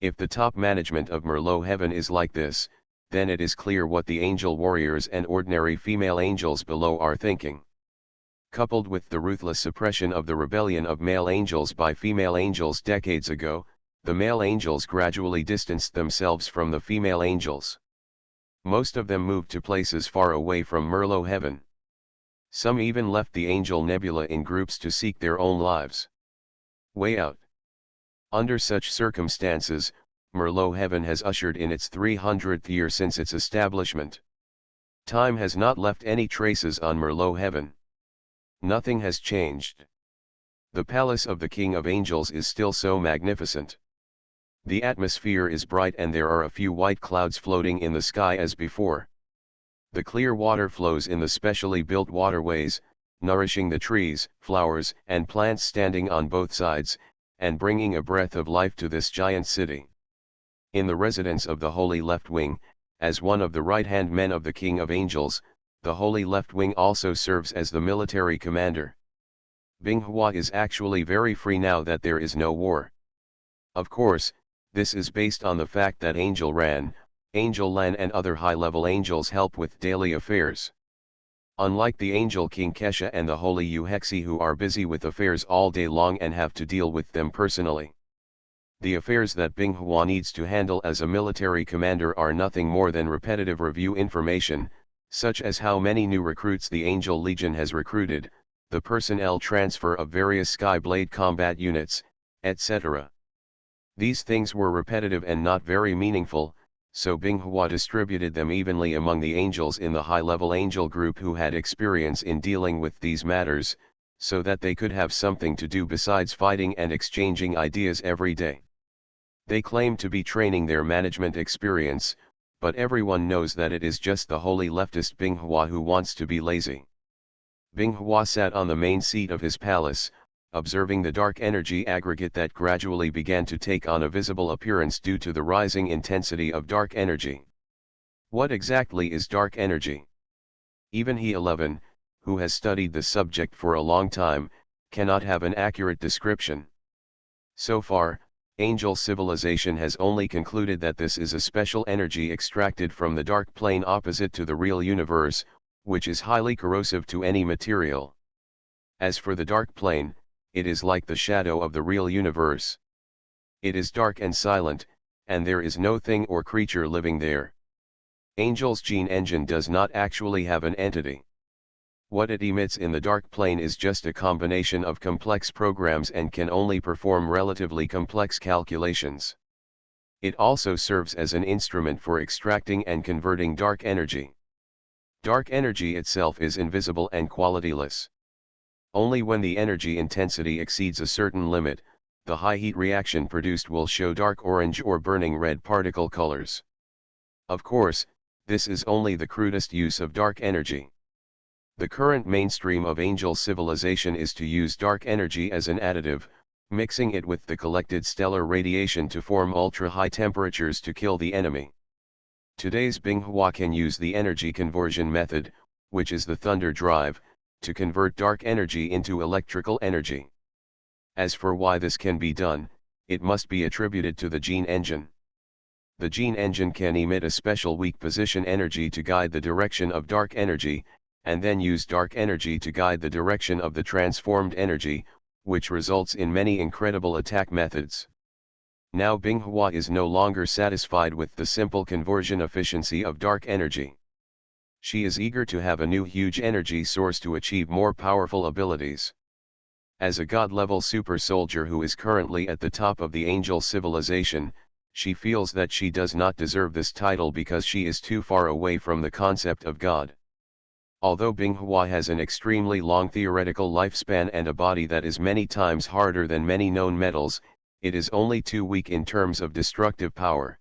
If the top management of Merlot Heaven is like this, then it is clear what the angel warriors and ordinary female angels below are thinking. Coupled with the ruthless suppression of the rebellion of male angels by female angels decades ago, the male angels gradually distanced themselves from the female angels. Most of them moved to places far away from Merlot Heaven. Some even left the angel nebula in groups to seek their own lives. Way out. Under such circumstances, Merlot Heaven has ushered in its 300th year since its establishment. Time has not left any traces on Merlot Heaven. Nothing has changed. The palace of the King of Angels is still so magnificent. The atmosphere is bright and there are a few white clouds floating in the sky as before. The clear water flows in the specially built waterways, nourishing the trees, flowers, and plants standing on both sides, and bringing a breath of life to this giant city. In the residence of the Holy Left Wing, as one of the right-hand men of the King of Angels, the Holy Left Wing also serves as the military commander. Binghua is actually very free now that there is no war. Of course, this is based on the fact that Angel Ran, Angel Lan and other high-level angels help with daily affairs. Unlike the Angel King Kesha and the Holy Yuhexi who are busy with affairs all day long and have to deal with them personally. The affairs that Binghua needs to handle as a military commander are nothing more than repetitive review information, such as how many new recruits the Angel Legion has recruited, the personnel transfer of various Skyblade combat units, etc. These things were repetitive and not very meaningful, so Binghua distributed them evenly among the angels in the high-level angel group who had experience in dealing with these matters, so that they could have something to do besides fighting and exchanging ideas every day. They claim to be training their management experience, but everyone knows that it is just the holy leftist Binghua who wants to be lazy. Binghua sat on the main seat of his palace, observing the dark energy aggregate that gradually began to take on a visible appearance due to the rising intensity of dark energy. What exactly is dark energy? Even he 11, who has studied the subject for a long time, cannot have an accurate description. So far, angel civilization has only concluded that this is a special energy extracted from the dark plane opposite to the real universe, which is highly corrosive to any material. As for the dark plane, it is like the shadow of the real universe. It is dark and silent, and there is no thing or creature living there. Angel's gene engine does not actually have an entity. What it emits in the dark plane is just a combination of complex programs and can only perform relatively complex calculations. It also serves as an instrument for extracting and converting dark energy. Dark energy itself is invisible and qualityless. Only when the energy intensity exceeds a certain limit, the high heat reaction produced will show dark orange or burning red particle colors. Of course, this is only the crudest use of dark energy. The current mainstream of angel civilization is to use dark energy as an additive, mixing it with the collected stellar radiation to form ultra-high temperatures to kill the enemy. Today's Binghua can use the energy conversion method, which is the thunder drive, to convert dark energy into electrical energy. As for why this can be done, it must be attributed to the gene engine. The gene engine can emit a special weak position energy to guide the direction of dark energy, and then use dark energy to guide the direction of the transformed energy, which results in many incredible attack methods. Now Binghua is no longer satisfied with the simple conversion efficiency of dark energy. She is eager to have a new huge energy source to achieve more powerful abilities. As a god-level super soldier who is currently at the top of the angel civilization, she feels that she does not deserve this title because she is too far away from the concept of God. Although Binghua has an extremely long theoretical lifespan and a body that is many times harder than many known metals, it is only too weak in terms of destructive power.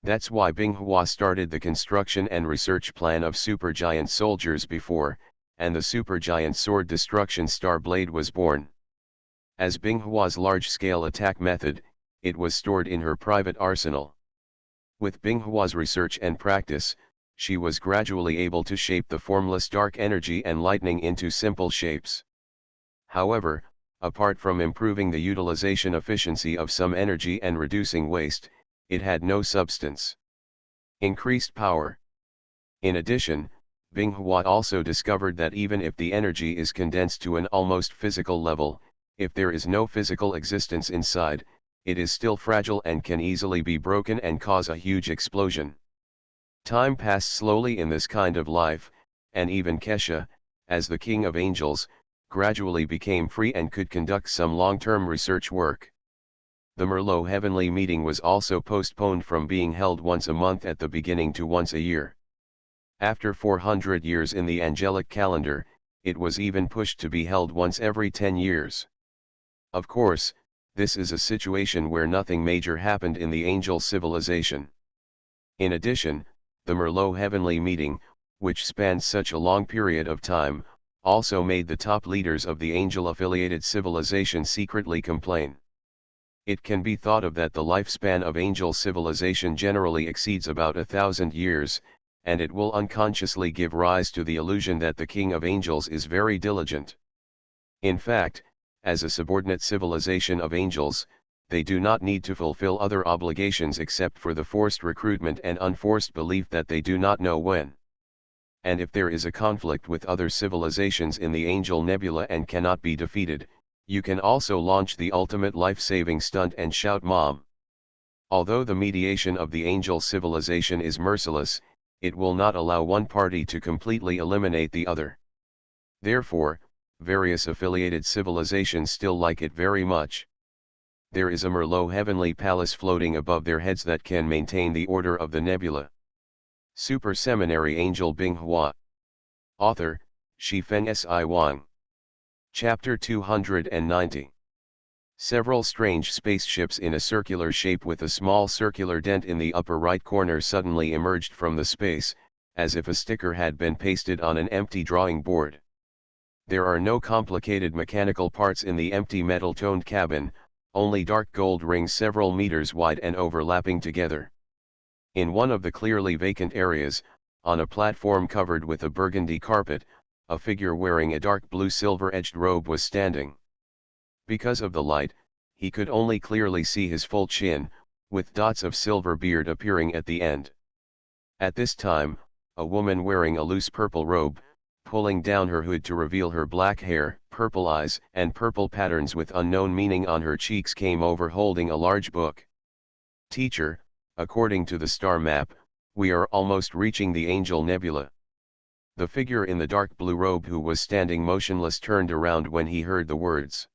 That's why Binghua started the construction and research plan of supergiant soldiers before, and the supergiant sword destruction star blade was born. As Binghua's large-scale attack method, it was stored in her private arsenal. With Binghua's research and practice, she was gradually able to shape the formless dark energy and lightning into simple shapes. However, apart from improving the utilization efficiency of some energy and reducing waste, it had no substance. Increased power. In addition, Binghua also discovered that even if the energy is condensed to an almost physical level, if there is no physical existence inside, it is still fragile and can easily be broken and cause a huge explosion. Time passed slowly in this kind of life, and even Kesha, as the king of angels, gradually became free and could conduct some long-term research work. The Merlot heavenly meeting was also postponed from being held once a month at the beginning to once a year. After 400 years in the angelic calendar, it was even pushed to be held once every 10 years. Of course, this is a situation where nothing major happened in the angel civilization. In addition, the Merlot heavenly meeting, which spans such a long period of time, also made the top leaders of the angel-affiliated civilization secretly complain. It can be thought of that the lifespan of angel civilization generally exceeds about 1,000 years, and it will unconsciously give rise to the illusion that the king of angels is very diligent. In fact, as a subordinate civilization of angels, they do not need to fulfill other obligations except for the forced recruitment and unforced belief that they do not know when. And if there is a conflict with other civilizations in the angel nebula and cannot be defeated, you can also launch the ultimate life-saving stunt and shout "Mom!" Although the mediation of the angel civilization is merciless, it will not allow one party to completely eliminate the other. Therefore, various affiliated civilizations still like it very much. There is a Merlot heavenly palace floating above their heads that can maintain the order of the nebula. Super Seminary Angel Binghua. Author, Shifeng Si Wang. Chapter 290. Several strange spaceships in a circular shape with a small circular dent in the upper right corner suddenly emerged from the space, as if a sticker had been pasted on an empty drawing board. There are no complicated mechanical parts in the empty metal-toned cabin, only dark gold rings several meters wide and overlapping together. In one of the clearly vacant areas, on a platform covered with a burgundy carpet, a figure wearing a dark blue silver-edged robe was standing. Because of the light, he could only clearly see his full chin, with dots of silver beard appearing at the end. At this time, a woman wearing a loose purple robe, pulling down her hood to reveal her black hair, purple eyes, and purple patterns with unknown meaning on her cheeks came over holding a large book. "Teacher, according to the star map, we are almost reaching the Angel Nebula." The figure in the dark blue robe who was standing motionless turned around when he heard the words.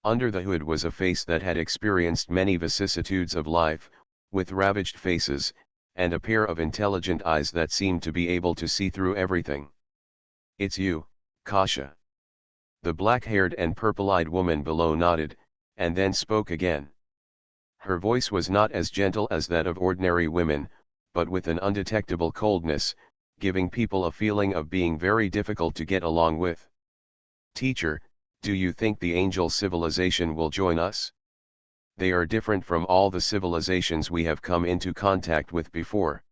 Under the hood was a face that had experienced many vicissitudes of life, with ravaged faces, and a pair of intelligent eyes that seemed to be able to see through everything. "It's you, Kasha." The black-haired and purple-eyed woman below nodded, and then spoke again. Her voice was not as gentle as that of ordinary women, but with an undetectable coldness, giving people a feeling of being very difficult to get along with. "Teacher, do you think the angel civilization will join us? They are different from all the civilizations we have come into contact with before.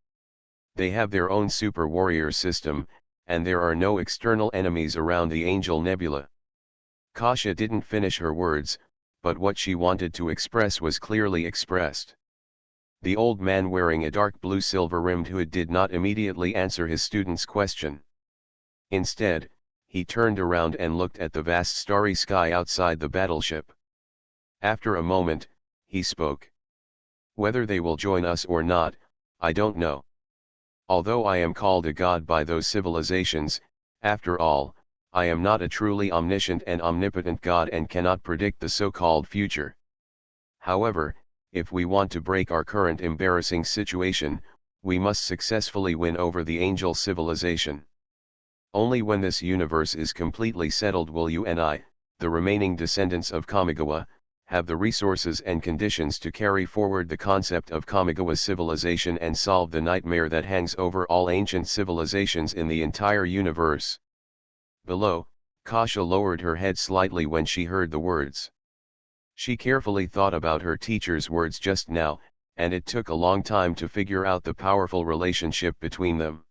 They have their own super warrior system, and there are no external enemies around the Angel Nebula." Kasha didn't finish her words, but what she wanted to express was clearly expressed. The old man wearing a dark blue silver-rimmed hood did not immediately answer his student's question. Instead, he turned around and looked at the vast starry sky outside the battleship. After a moment, he spoke. Whether they will join us or not, I don't know. Although I am called a god by those civilizations, after all, I am not a truly omniscient and omnipotent god and cannot predict the so-called future. However, if we want to break our current embarrassing situation, we must successfully win over the angel civilization. Only when this universe is completely settled will you and I, the remaining descendants of Kamigawa, have the resources and conditions to carry forward the concept of Kamigawa civilization and solve the nightmare that hangs over all ancient civilizations in the entire universe. Below, Kasha lowered her head slightly when she heard the words. She carefully thought about her teacher's words just now, and it took a long time to figure out the powerful relationship between them.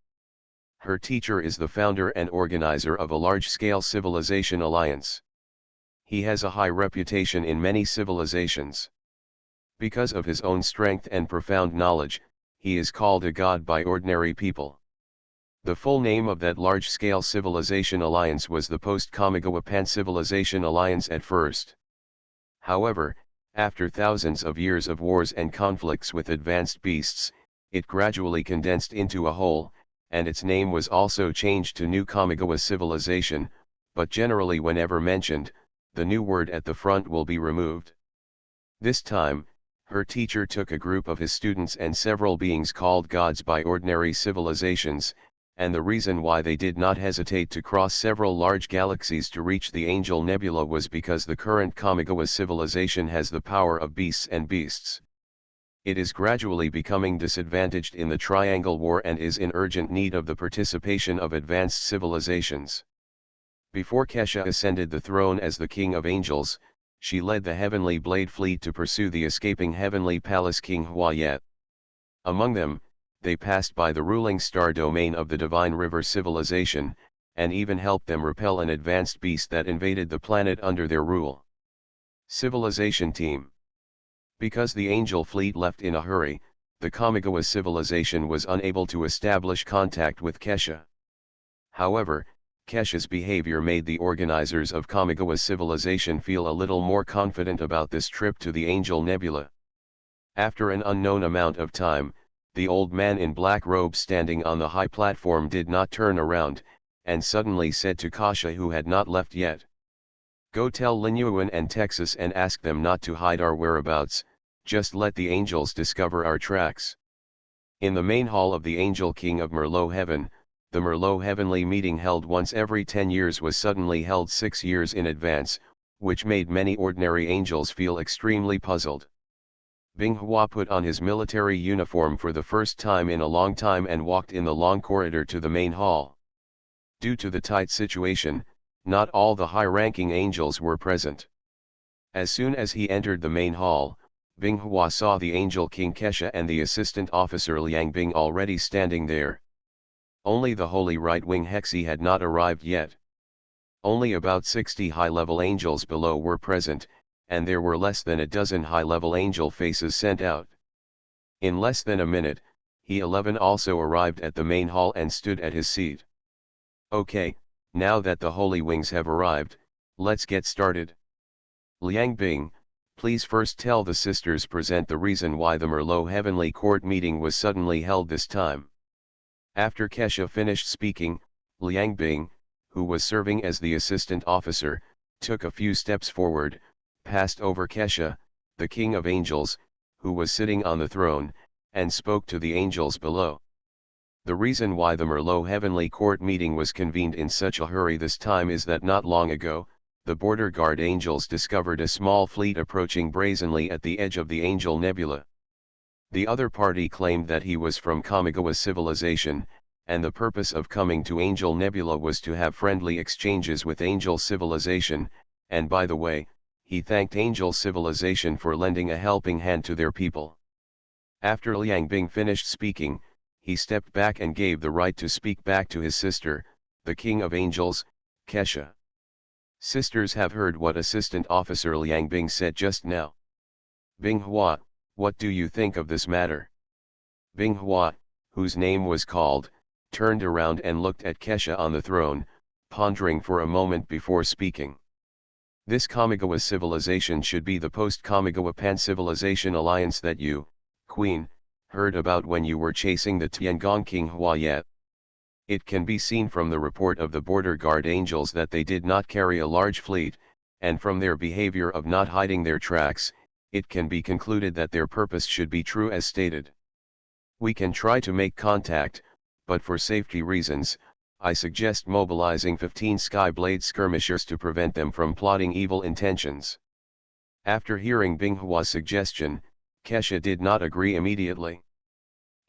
Her teacher is the founder and organizer of a large-scale civilization alliance. He has a high reputation in many civilizations. Because of his own strength and profound knowledge, he is called a god by ordinary people. The full name of that large-scale civilization alliance was the Post-Kamigawa Pan-Civilization Alliance at first. However, after thousands of years of wars and conflicts with advanced beasts, it gradually condensed into a whole, and its name was also changed to New Kamigawa Civilization, but generally whenever mentioned, the new word at the front will be removed. This time, her teacher took a group of his students and several beings called gods by ordinary civilizations, and the reason why they did not hesitate to cross several large galaxies to reach the Angel Nebula was because the current Kamigawa civilization has the power of beasts and beasts. It is gradually becoming disadvantaged in the Triangle War and is in urgent need of the participation of advanced civilizations. Before Kesha ascended the throne as the King of Angels, she led the Heavenly Blade Fleet to pursue the escaping Heavenly Palace King Hua. Among them, they passed by the ruling star domain of the Divine River Civilization, and even helped them repel an advanced beast that invaded the planet under their rule. Civilization Team. Because the Angel Fleet left in a hurry, the Kamigawa civilization was unable to establish contact with Kesha. However, Kesha's behavior made the organizers of Kamigawa civilization feel a little more confident about this trip to the Angel Nebula. After an unknown amount of time, the old man in black robe standing on the high platform did not turn around, and suddenly said to Kasha, who had not left yet, "Go tell Linyuan and Texas and ask them not to hide our whereabouts, just let the angels discover our tracks." In the main hall of the Angel King of Merlot Heaven, the Merlot Heavenly meeting held once every 10 years was suddenly held 6 years in advance, which made many ordinary angels feel extremely puzzled. Binghua put on his military uniform for the first time in a long time and walked in the long corridor to the main hall. Due to the tight situation, not all the high-ranking angels were present. As soon as he entered the main hall, Binghua saw the Angel King Kesha and the assistant officer Liang Bing already standing there. Only the Holy Right-Wing Hexi had not arrived yet. Only about 60 high-level angels below were present, and there were less than a dozen high-level angel faces sent out. In less than a minute, He-11 also arrived at the main hall and stood at his seat. "Okay, now that the Holy Wings have arrived, let's get started. Liang Bing, please first tell the sisters present the reason why the Merlot Heavenly Court meeting was suddenly held this time." After Kesha finished speaking, Liang Bing, who was serving as the assistant officer, took a few steps forward, passed over Kesha, the King of Angels, who was sitting on the throne, and spoke to the angels below. The reason why the Merlot Heavenly Court meeting was convened in such a hurry this time is that not long ago, the Border Guard angels discovered a small fleet approaching brazenly at the edge of the Angel Nebula. The other party claimed that he was from Kamigawa civilization, and the purpose of coming to Angel Nebula was to have friendly exchanges with Angel civilization, and by the way, he thanked Angel civilization for lending a helping hand to their people. After Liang Bing finished speaking, he stepped back and gave the right to speak back to his sister, the King of Angels, Kesha. Sisters have heard what Assistant Officer Liang Bing said just now. Binghua, what do you think of this matter? Binghua, whose name was called, turned around and looked at Kesha on the throne, pondering for a moment before speaking. This Kamigawa civilization should be the post-Kamigawa Pan-Civilization alliance that you, Queen, heard about when you were chasing the Tiangong Binghua yet? It can be seen from the report of the border guard angels that they did not carry a large fleet, and from their behavior of not hiding their tracks, it can be concluded that their purpose should be true as stated. We can try to make contact, but for safety reasons, I suggest mobilizing 15 Skyblade skirmishers to prevent them from plotting evil intentions. After hearing Binghua's suggestion, Kesha did not agree immediately.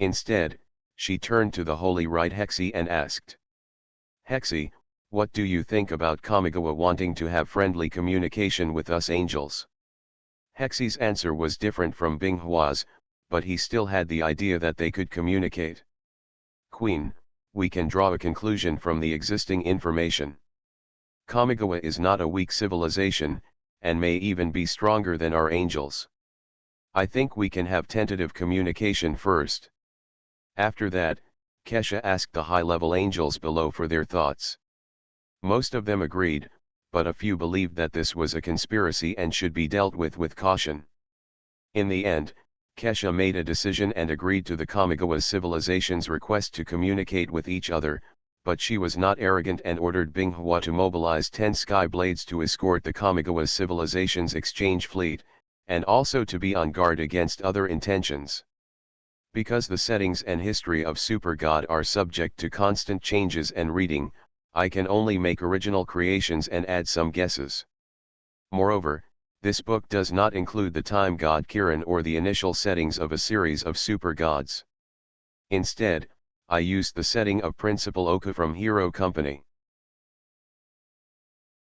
Instead, she turned to the Holy Right Hexi and asked, Hexi, what do you think about Kamigawa wanting to have friendly communication with us angels? Hexi's answer was different from Binghua's, but he still had the idea that they could communicate. Queen, we can draw a conclusion from the existing information. Kamigawa is not a weak civilization, and may even be stronger than our angels. I think we can have tentative communication first. After that, Kesha asked the high-level angels below for their thoughts. Most of them agreed, but a few believed that this was a conspiracy and should be dealt with caution. In the end, Kesha made a decision and agreed to the Kamigawa civilization's request to communicate with each other, but she was not arrogant and ordered Binghua to mobilize 10 Skyblades to escort the Kamigawa civilization's exchange fleet, and also to be on guard against other intentions. Because the settings and history of Super God are subject to constant changes and reading, I can only make original creations and add some guesses. Moreover, this book does not include the time god Kiran or the initial settings of a series of super gods. Instead, I used the setting of Principal Oka from Hero Company.